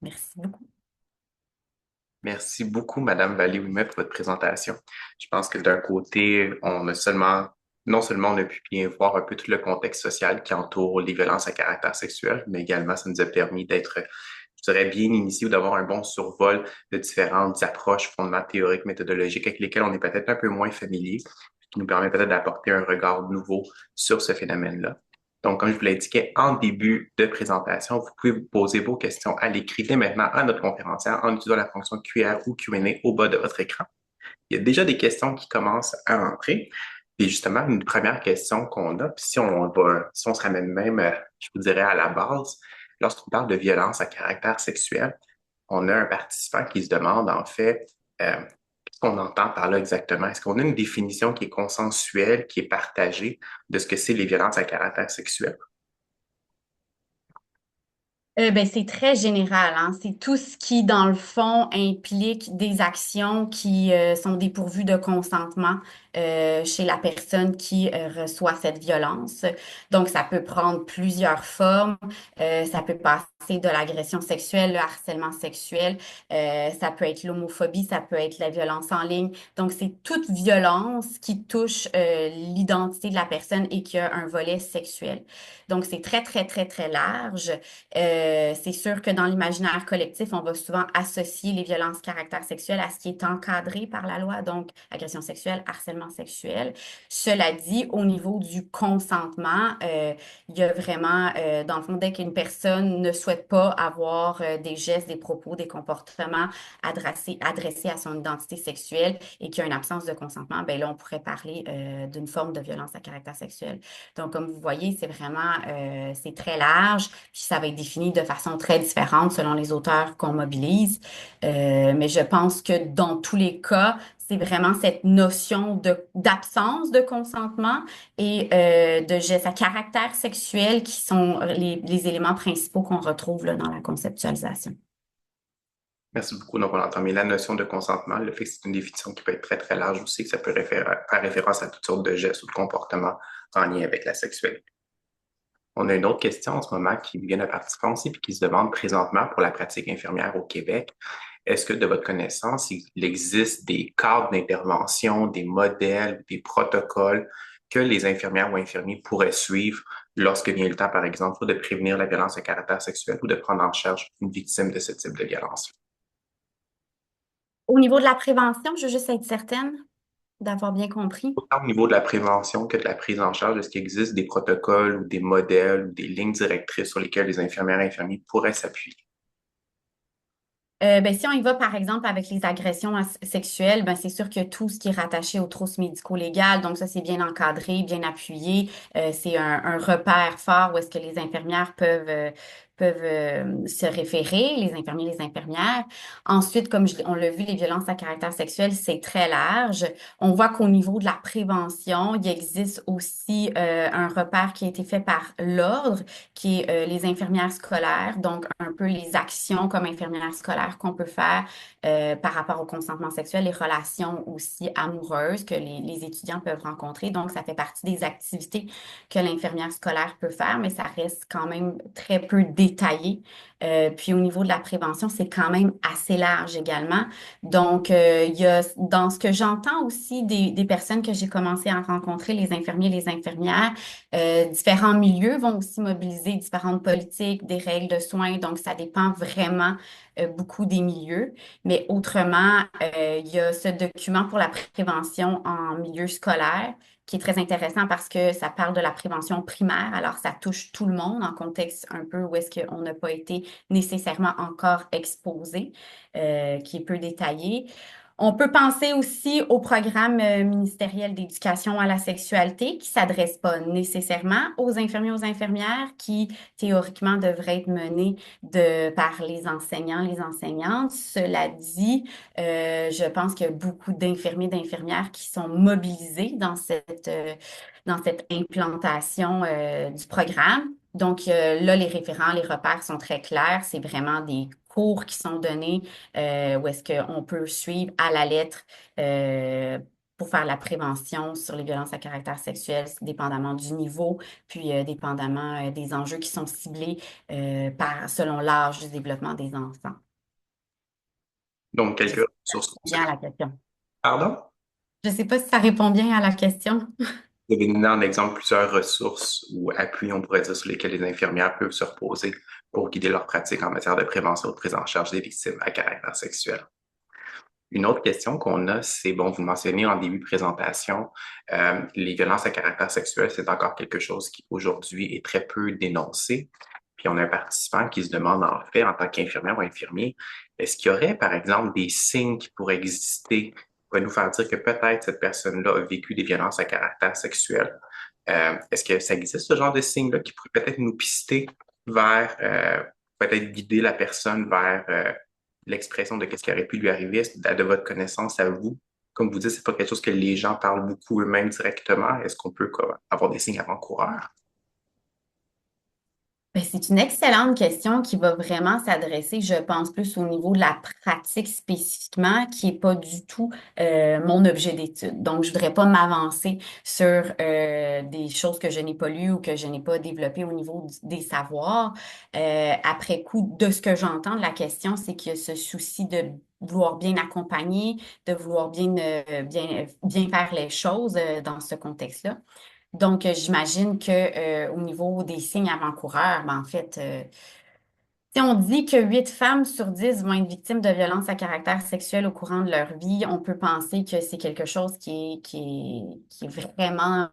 Merci beaucoup. Merci beaucoup, Madame Vallée-Ouimet, pour votre présentation. Je pense que d'un côté, non seulement on a pu bien voir un peu tout le contexte social qui entoure les violences à caractère sexuel, mais également ça nous a permis d'être, je dirais, bien initiés ou d'avoir un bon survol de différentes approches, fondements théoriques, méthodologiques avec lesquels on est peut-être un peu moins familier, qui nous permet peut-être d'apporter un regard nouveau sur ce phénomène-là. Donc, comme je vous l'indiquais en début de présentation, vous pouvez vous poser vos questions à l'écrit dès maintenant à notre conférencière en utilisant la fonction QR ou Q&A au bas de votre écran. Il y a déjà des questions qui commencent à entrer. Et justement, une première question qu'on a, puis si on se ramène même, je vous dirais, à la base, lorsqu'on parle de violence à caractère sexuel, on a un participant qui se demande, en fait, qu'est-ce qu'on entend par là exactement? Est-ce qu'on a une définition qui est consensuelle, qui est partagée de ce que c'est les violences à caractère sexuel? Ben, c'est très général, hein. C'est tout ce qui, dans le fond, implique des actions qui sont dépourvues de consentement chez la personne qui reçoit cette violence. Donc, ça peut prendre plusieurs formes. Ça peut passer de l'agression sexuelle, le harcèlement sexuel, ça peut être l'homophobie, ça peut être la violence en ligne. Donc, c'est toute violence qui touche l'identité de la personne et qui a un volet sexuel. Donc, c'est très, très, très, très large. C'est sûr que dans l'imaginaire collectif, on va souvent associer les violences caractère sexuel à ce qui est encadré par la loi, donc agression sexuelle, harcèlement sexuel. Cela dit, au niveau du consentement, il y a vraiment, dans le fond, dès qu'une personne ne souhaite pas avoir des gestes, des propos, des comportements adressés à son identité sexuelle et qu'il y a une absence de consentement, ben là, on pourrait parler d'une forme de violence à caractère sexuel. Donc, comme vous voyez, c'est vraiment, c'est très large, puis ça va être défini de façon très différente selon les auteurs qu'on mobilise. Mais je pense que dans tous les cas, c'est vraiment cette notion d'absence de consentement et de gestes à caractère sexuel qui sont les éléments principaux qu'on retrouve là, dans la conceptualisation. Merci beaucoup. Donc, on entend bien la notion de consentement, le fait que c'est une définition qui peut être très, très large aussi, que ça peut faire référence à toutes sortes de gestes ou de comportements en lien avec la sexualité. On a une autre question en ce moment qui vient de participants aussi, puis qui se demande présentement pour la pratique infirmière au Québec. Est-ce que, de votre connaissance, il existe des cadres d'intervention, des modèles, des protocoles que les infirmières ou infirmiers pourraient suivre lorsque vient le temps, par exemple, de prévenir la violence à caractère sexuel ou de prendre en charge une victime de ce type de violence? Au niveau de la prévention, je veux juste être certaine d'avoir bien compris. Autant au niveau de la prévention que de la prise en charge, est-ce qu'il existe des protocoles ou des modèles ou des lignes directrices sur lesquelles les infirmières et infirmiers pourraient s'appuyer? Ben, si on y va, par exemple, avec les agressions sexuelles, ben, c'est sûr que tout ce qui est rattaché aux trousses médico-légales, donc ça, c'est bien encadré, bien appuyé. C'est un repère fort où est-ce que les infirmières peuvent se référer, les infirmiers, les infirmières. Ensuite, comme on l'a vu, les violences à caractère sexuel, c'est très large. On voit qu'au niveau de la prévention, il existe aussi un repère qui a été fait par l'Ordre, qui est les infirmières scolaires, donc un peu les actions comme infirmières scolaires qu'on peut faire par rapport au consentement sexuel, les relations aussi amoureuses que les étudiants peuvent rencontrer. Donc, ça fait partie des activités que l'infirmière scolaire peut faire, mais ça reste quand même très peu détaillé. Puis au niveau de la prévention, c'est quand même assez large également. Donc, il y a dans ce que j'entends aussi des personnes que j'ai commencé à rencontrer, les infirmiers, les infirmières, différents milieux vont aussi mobiliser différentes politiques, des règles de soins, donc ça dépend vraiment beaucoup des milieux. Mais autrement, il y a ce document pour la prévention en milieu scolaire qui est très intéressant parce que ça parle de la prévention primaire, alors ça touche tout le monde en contexte un peu où est-ce qu'on n'a pas été nécessairement encore exposé, qui est peu détaillé. On peut penser aussi au programme ministériel d'éducation à la sexualité qui s'adresse pas nécessairement aux infirmiers, aux infirmières, qui théoriquement devrait être mené par les enseignants, les enseignantes. Cela dit, je pense qu'il y a beaucoup d'infirmiers, d'infirmières qui sont mobilisés dans cette implantation du programme. Donc là, les référents, les repères sont très clairs. C'est vraiment des cours qui sont donnés où est-ce qu'on peut suivre à la lettre euh, pour faire la prévention sur les violences à caractère sexuel, dépendamment du niveau, puis dépendamment des enjeux qui sont ciblés selon l'âge du développement des enfants. Donc, Je sais quelques pas si ça ressources répond bien à la question. Pardon? Je ne sais pas si ça répond bien à la question. Vous avez donné en exemple plusieurs ressources ou appuis, on pourrait dire, sur lesquels les infirmières peuvent se reposer pour guider leur pratique en matière de prévention et de prise en charge des victimes à caractère sexuel. Une autre question qu'on a, c'est, bon, vous le mentionnez en début de présentation, les violences à caractère sexuel, c'est encore quelque chose qui aujourd'hui est très peu dénoncé. Puis on a un participant qui se demande en fait, en tant qu'infirmière ou infirmier, est-ce qu'il y aurait, par exemple, des signes qui pourraient exister, qui pourraient nous faire dire que peut-être cette personne-là a vécu des violences à caractère sexuel? Est-ce que ça existe, ce genre de signes-là, qui pourraient peut-être nous pister vers, peut-être guider la personne vers l'expression de qu'est-ce qui aurait pu lui arriver, de votre connaissance à vous? Comme vous dites, c'est pas quelque chose que les gens parlent beaucoup eux-mêmes directement. Est-ce qu'on peut quoi, avoir des signes avant-coureurs? Ben, c'est une excellente question qui va vraiment s'adresser, je pense, plus au niveau de la pratique spécifiquement, qui est pas du tout mon objet d'étude. Donc, je voudrais pas m'avancer sur des choses que je n'ai pas lues ou que je n'ai pas développées au niveau des savoirs. Après coup, de ce que j'entends de la question, c'est qu'il y a ce souci de vouloir bien accompagner, de vouloir bien faire les choses dans ce contexte-là. Donc, j'imagine que au niveau des signes avant-coureurs, ben, en fait, si on dit que 8 femmes sur 10 vont être victimes de violences à caractère sexuel au courant de leur vie, on peut penser que c'est quelque chose qui est vraiment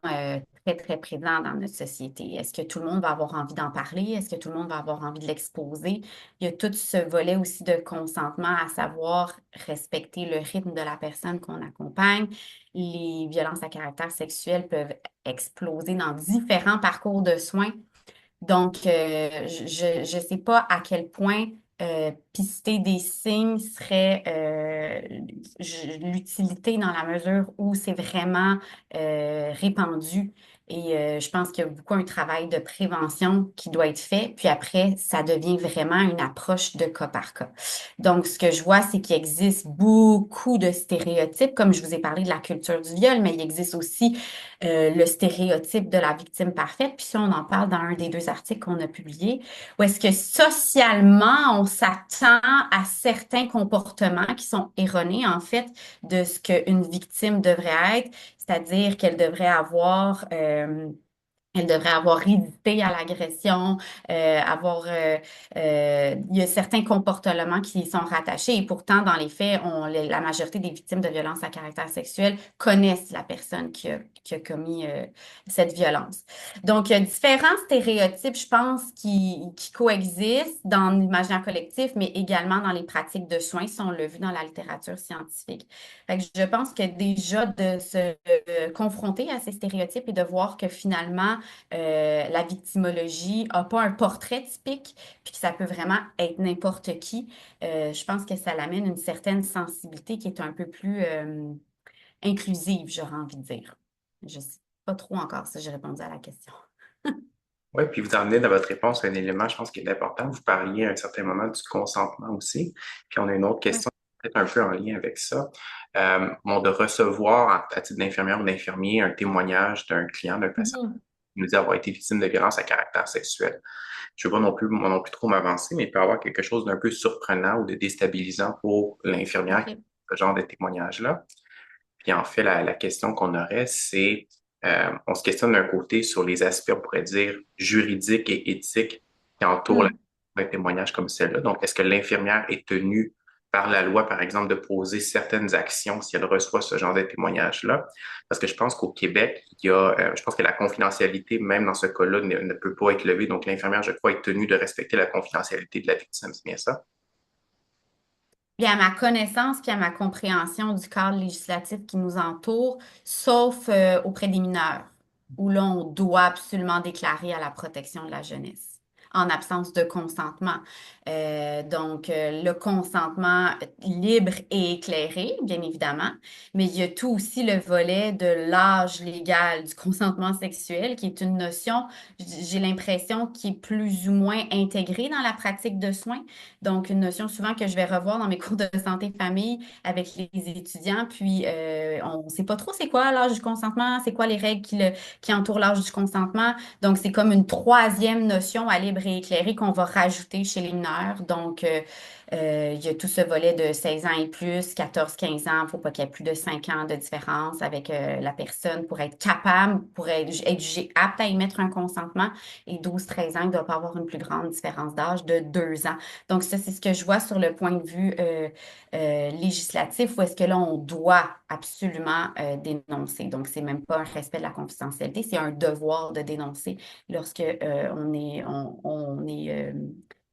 très, très présent dans notre société. Est-ce que tout le monde va avoir envie d'en parler? Est-ce que tout le monde va avoir envie de l'exposer? Il y a tout ce volet aussi de consentement, à savoir respecter le rythme de la personne qu'on accompagne. Les violences à caractère sexuel peuvent exploser dans différents parcours de soins. Donc, je ne sais pas à quel point pister des signes serait l'utilité dans la mesure où c'est vraiment répandu. Et je pense qu'il y a beaucoup un travail de prévention qui doit être fait. Puis après, ça devient vraiment une approche de cas par cas. Donc, ce que je vois, c'est qu'il existe beaucoup de stéréotypes, comme je vous ai parlé de la culture du viol, mais il existe aussi le stéréotype de la victime parfaite. Puis ça, on en parle dans un des deux articles qu'on a publiés, où est-ce que socialement, on s'attend à certains comportements qui sont erronés, en fait, de ce qu'une victime devrait être, c'est-à-dire qu'elle devrait avoir... elle devrait avoir résisté à l'agression, il y a certains comportements qui y sont rattachés et pourtant, dans les faits, la majorité des victimes de violences à caractère sexuel connaissent la personne qui a commis cette violence. Donc, il y a différents stéréotypes, je pense, qui coexistent dans l'imaginaire collectif, mais également dans les pratiques de soins, si on l'a vu dans la littérature scientifique. Fait que je pense que déjà de se confronter à ces stéréotypes et de voir que finalement, la victimologie n'a pas un portrait typique, puis que ça peut vraiment être n'importe qui. Je pense que ça l'amène une certaine sensibilité qui est un peu plus inclusive, j'aurais envie de dire. Je ne sais pas trop encore si j'ai répondu à la question. Oui, puis vous emmenez dans votre réponse un élément, je pense, qui est important. Vous parliez à un certain moment du consentement aussi. Puis on a une autre Oui. question, peut-être un peu en lien avec ça. Bon, de recevoir, à titre d'infirmière ou d'infirmier, un témoignage d'un client, d'un patient Mhm. qui nous dit avoir été victime de violences à caractère sexuel. Je ne veux pas non plus, moi non plus trop m'avancer, mais il peut y avoir quelque chose d'un peu surprenant ou de déstabilisant pour l'infirmière qui OK. a ce genre de témoignage-là. Puis en fait, la question qu'on aurait, c'est, on se questionne d'un côté sur les aspects, on pourrait dire, juridiques et éthiques qui entourent Hmm. un témoignage comme celle-là. Donc, est-ce que l'infirmière est tenue par la loi, par exemple, de poser certaines actions si elle reçoit ce genre de témoignage-là? Parce que je pense qu'au Québec, il y a, je pense que la confidentialité, même dans ce cas-là, ne peut pas être levée. Donc, l'infirmière, je crois, est tenue de respecter la confidentialité de la victime. C'est bien ça? Puis à ma connaissance, puis à ma compréhension du cadre législatif qui nous entoure, sauf auprès des mineurs, où là, on doit absolument déclarer à la protection de la jeunesse en absence de consentement. Le consentement libre et éclairé, bien évidemment, mais il y a tout aussi le volet de l'âge légal du consentement sexuel, qui est une notion, j'ai l'impression, qui est plus ou moins intégrée dans la pratique de soins. Donc, une notion souvent que je vais revoir dans mes cours de santé-famille avec les étudiants. Puis, on ne sait pas trop c'est quoi l'âge du consentement, c'est quoi les règles qui entourent l'âge du consentement. Donc, c'est comme une troisième notion à libre et éclairée qu'on va rajouter chez les mineurs. Donc, il y a tout ce volet de 16 ans et plus, 14-15 ans. Il ne faut pas qu'il y ait plus de 5 ans de différence avec la personne pour être capable, pour être jugé apte à émettre un consentement. Et 12-13 ans, il ne doit pas avoir une plus grande différence d'âge de 2 ans. Donc, ça, c'est ce que je vois sur le point de vue législatif, où est-ce que là, on doit absolument dénoncer. Donc, c'est même pas un respect de la confidentialité, c'est un devoir de dénoncer lorsque on est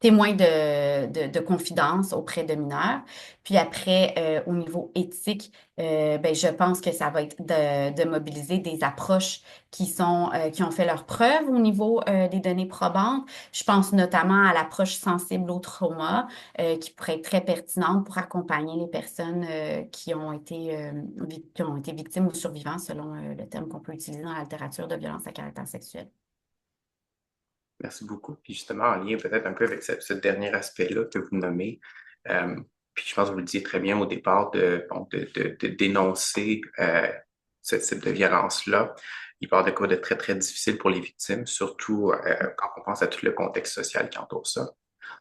témoin de confidence auprès de mineurs. Puis après, au niveau éthique, ben, je pense que ça va être de mobiliser des approches qui ont fait leurs preuves au niveau des données probantes. Je pense notamment à l'approche sensible au trauma, qui pourrait être très pertinente pour accompagner les personnes qui ont été victimes ou survivants, selon le terme qu'on peut utiliser dans la littérature de violence à caractère sexuel. Merci beaucoup. Puis justement, en lien peut-être un peu avec ce dernier aspect-là que vous nommez, euh, puis je pense que vous le disiez très bien au départ de dénoncer ce type de violence-là. Il part de quoi de très, très difficile pour les victimes, surtout quand on pense à tout le contexte social qui entoure ça.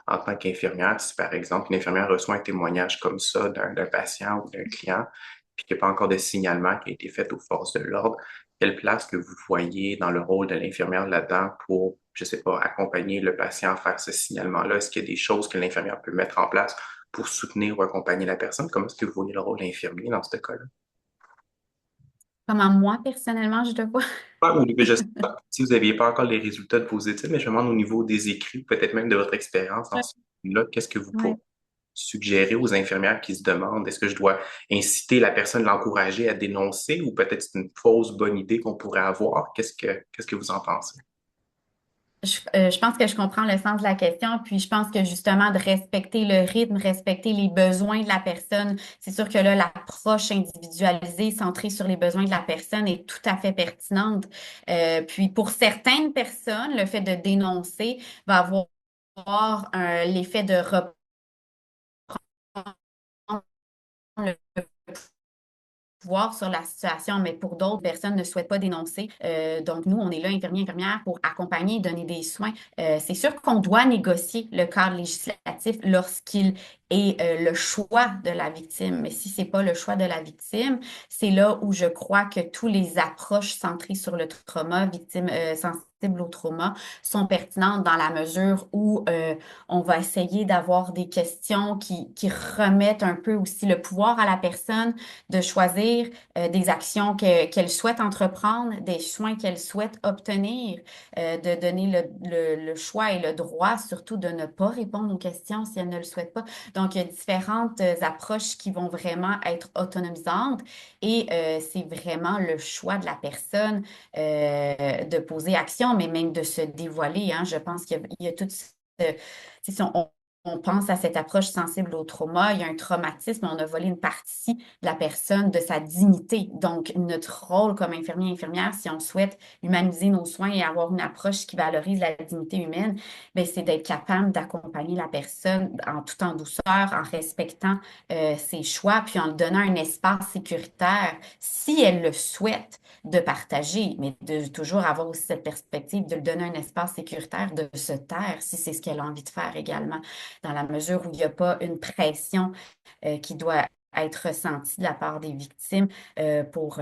En tant qu'infirmière, si par exemple une infirmière reçoit un témoignage comme ça d'un patient ou d'un client, puis qu'il n'y a pas encore de signalement qui a été fait aux forces de l'ordre, quelle place que vous voyez dans le rôle de l'infirmière là-dedans pour, je sais pas, accompagner le patient à faire ce signalement-là? Est-ce qu'il y a des choses que l'infirmière peut mettre en place pour soutenir ou accompagner la personne? Comment est-ce que vous voyez le rôle d'infirmier dans ce cas-là? Comment moi, personnellement, je le vois. Ah, ou, je sais pas si vous n'aviez pas encore les résultats de vos études, mais je me demande au niveau des écrits, peut-être même de votre expérience dans ce là, qu'est-ce que vous pourriez Ouais. suggérer aux infirmières qui se demandent, est-ce que je dois inciter la personne, l'encourager à dénoncer ou peut-être c'est une fausse bonne idée qu'on pourrait avoir? Qu'est-ce que vous en pensez? Je pense que je comprends le sens de la question, puis je pense que justement de respecter le rythme, respecter les besoins de la personne, c'est sûr que là, l'approche individualisée, centrée sur les besoins de la personne est tout à fait pertinente. Puis pour certaines personnes, le fait de dénoncer va avoir l'effet de reprendre le pouvoir sur la situation, mais pour d'autres personnes ne souhaitent pas dénoncer. Donc, nous, on est là, infirmiers, infirmières, pour accompagner, donner des soins. C'est sûr qu'on doit négocier le cadre législatif lorsqu'il est le choix de la victime. Mais si c'est pas le choix de la victime, c'est là où je crois que tous les approches centrées sur le trauma, victime sensible au trauma, sont pertinentes dans la mesure où on va essayer d'avoir des questions qui remettent un peu aussi le pouvoir à la personne de choisir des actions qu'elle souhaite entreprendre, des soins qu'elle souhaite obtenir, de donner le choix et le droit surtout de ne pas répondre aux questions si elle ne le souhaite pas. Donc, il y a différentes approches qui vont vraiment être autonomisantes et c'est vraiment le choix de la personne de poser action, mais même de se dévoiler. Hein. Je pense qu'il y a tout ce... Si on pense à cette approche sensible au trauma, il y a un traumatisme, on a volé une partie de la personne, de sa dignité. Donc, notre rôle comme infirmier et infirmière, si on souhaite humaniser nos soins et avoir une approche qui valorise la dignité humaine, ben, c'est d'être capable d'accompagner la personne tout en douceur, en respectant ses choix, puis en lui donnant un espace sécuritaire, si elle le souhaite, de partager, mais de toujours avoir aussi cette perspective de lui donner un espace sécuritaire, de se taire si c'est ce qu'elle a envie de faire également, dans la mesure où il n'y a pas une pression qui doit être ressentie de la part des victimes pour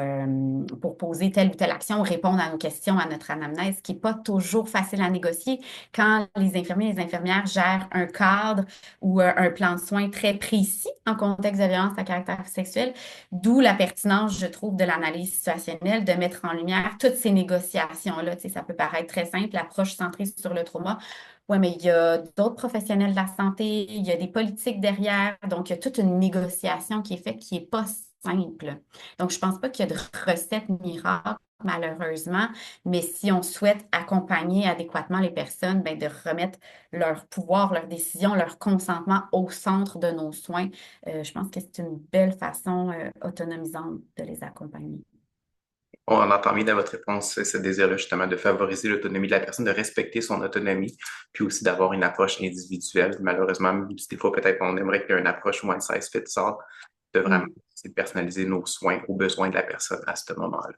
poser telle ou telle action, répondre à nos questions, à notre anamnèse, qui n'est pas toujours facile à négocier quand les infirmiers et les infirmières gèrent un cadre ou un plan de soins très précis en contexte de violence à caractère sexuel, d'où la pertinence, je trouve, de l'analyse situationnelle, de mettre en lumière toutes ces négociations-là. Tu sais, ça peut paraître très simple, l'approche centrée sur le trauma. Oui, mais il y a d'autres professionnels de la santé, il y a des politiques derrière, donc il y a toute une négociation qui est faite qui n'est pas simple. Donc, je ne pense pas qu'il y a de recette miracle, malheureusement, mais si on souhaite accompagner adéquatement les personnes, ben, de remettre leur pouvoir, leur décision, leur consentement au centre de nos soins, je pense que c'est une belle façon autonomisante de les accompagner. On entend bien dans votre réponse ce désir-là justement de favoriser l'autonomie de la personne, de respecter son autonomie, puis aussi d'avoir une approche individuelle. Malheureusement, même si des fois peut-être on aimerait qu'il y ait une approche one size fits all, de vraiment Mm. essayer de personnaliser nos soins aux besoins de la personne à ce moment-là.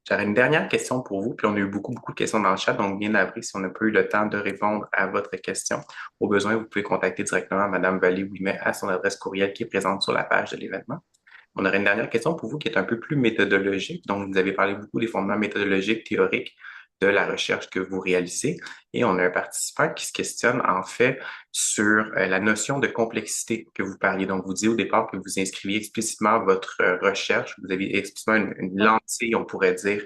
J'aurais une dernière question pour vous, puis on a eu beaucoup de questions dans le chat, donc bien navré si on n'a pas eu le temps de répondre à votre question. Au besoin, vous pouvez contacter directement Mme Vallée-Ouimet à son adresse courriel qui est présente sur la page de l'événement. On aurait une dernière question pour vous qui est un peu plus méthodologique. Donc, vous avez parlé beaucoup des fondements méthodologiques, théoriques de la recherche que vous réalisez. Et on a un participant qui se questionne en fait sur la notion de complexité que vous parliez. Donc, vous dites au départ que vous inscriviez explicitement votre recherche. Vous avez explicitement une lentille, on pourrait dire,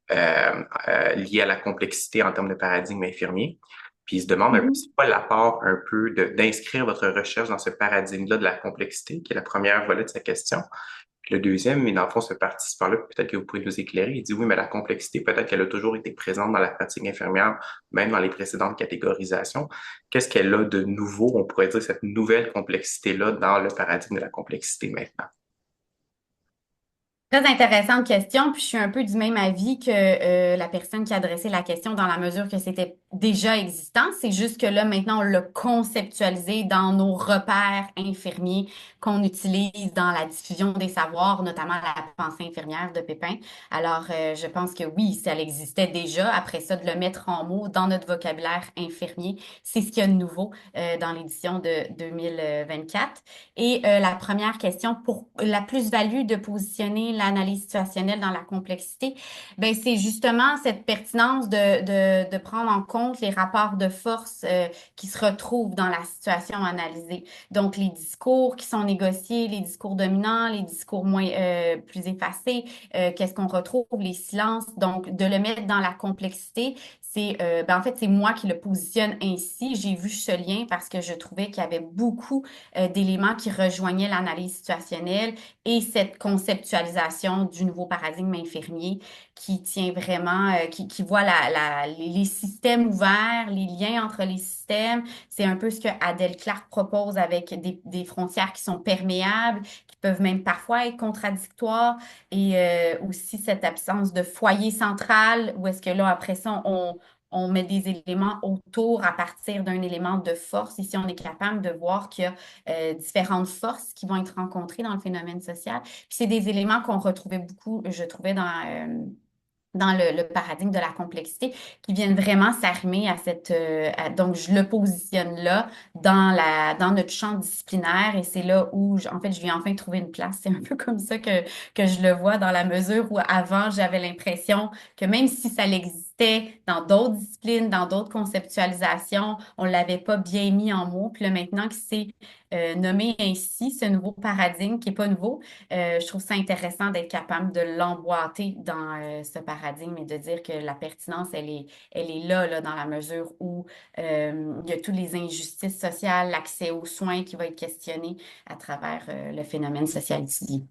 liée à la complexité en termes de paradigme infirmier. Puis il se demande un peu, Mhm. c'est pas l'apport un peu d'inscrire votre recherche dans ce paradigme-là de la complexité, qui est la première volet de sa question. Puis le deuxième, mais dans le fond, ce participant-là, peut-être que vous pouvez nous éclairer, il dit oui, mais la complexité, peut-être qu'elle a toujours été présente dans la pratique infirmière, même dans les précédentes catégorisations. Qu'est-ce qu'elle a de nouveau, on pourrait dire, cette nouvelle complexité-là dans le paradigme de la complexité maintenant? Très intéressante question, puis je suis un peu du même avis que la personne qui a adressé la question dans la mesure que c'était déjà existant. C'est juste que là, maintenant, on l'a conceptualisé dans nos repères infirmiers qu'on utilise dans la diffusion des savoirs, notamment la pensée infirmière de Pépin. Alors, je pense que oui, ça existait déjà. Après ça, de le mettre en mots dans notre vocabulaire infirmier, c'est ce qu'il y a de nouveau dans l'édition de 2024. Et la première question, pour la plus-value de positionner l'analyse situationnelle dans la complexité, ben, c'est justement cette pertinence de prendre en compte les rapports de force qui se retrouvent dans la situation analysée. Donc, les discours qui sont négociés, les discours dominants, les discours moins plus effacés, qu'est-ce qu'on retrouve, les silences. Donc, de le mettre dans la complexité, en fait, c'est moi qui le positionne ainsi. J'ai vu ce lien parce que je trouvais qu'il y avait beaucoup d'éléments qui rejoignaient l'analyse situationnelle et cette conceptualisation du nouveau paradigme infirmier qui tient vraiment, qui voit les systèmes ouverts, les liens entre les systèmes. C'est un peu ce que Adèle Clark propose avec des frontières qui sont perméables, qui peuvent même parfois être contradictoires, et aussi cette absence de foyer central, où est-ce que là, après ça, on met des éléments autour à partir d'un élément de force. Ici, on est capable de voir qu'il y a différentes forces qui vont être rencontrées dans le phénomène social. Puis c'est des éléments qu'on retrouvait beaucoup, je trouvais, dans le paradigme de la complexité, qui viennent vraiment s'arrimer à donc je le positionne là dans notre champ disciplinaire, et c'est là où en fait je viens enfin trouver une place. C'est un peu comme ça que je le vois, dans la mesure où avant j'avais l'impression que même si ça existait dans d'autres disciplines, dans d'autres conceptualisations, on l'avait pas bien mis en mots. Puis là maintenant que c'est nommé ainsi, ce nouveau paradigme qui est pas nouveau, je trouve ça intéressant d'être capable de l'emboîter dans ce paradigme et de dire que la pertinence, elle est là, dans la mesure où il y a toutes les injustices sociales, l'accès aux soins qui va être questionné à travers le phénomène social étudié.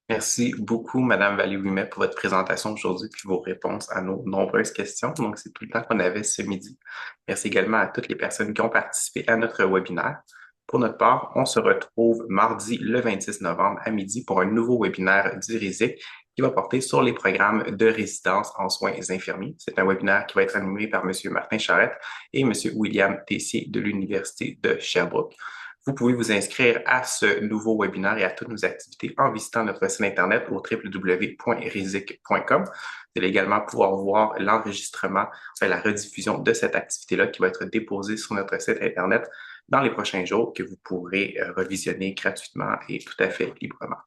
Merci beaucoup, Madame Vallée-Ouimet, pour votre présentation aujourd'hui puis vos réponses à nos nombreuses questions. Donc, c'est tout le temps qu'on avait ce midi. Merci également à toutes les personnes qui ont participé à notre webinaire. Pour notre part, on se retrouve mardi le 26 novembre à midi pour un nouveau webinaire du RISIC qui va porter sur les programmes de résidence en soins infirmiers. C'est un webinaire qui va être animé par M. Martin Charette et M. William Tessier de l'Université de Sherbrooke. Vous pouvez vous inscrire à ce nouveau webinaire et à toutes nos activités en visitant notre site Internet au www.risic.com. Vous allez également pouvoir voir l'enregistrement, la rediffusion de cette activité-là qui va être déposée sur notre site Internet dans les prochains jours, que vous pourrez revisionner gratuitement et tout à fait librement.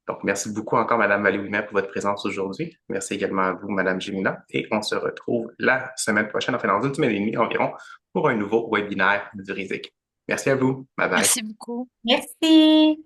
Donc, merci beaucoup encore, Madame Vallée-Ouimet, pour votre présence aujourd'hui. Merci également à vous, Madame Gémina. Et on se retrouve la semaine prochaine, enfin dans une semaine et demie environ, pour un nouveau webinaire du RISIC. Merci à vous. Bye bye. Merci beaucoup. Merci.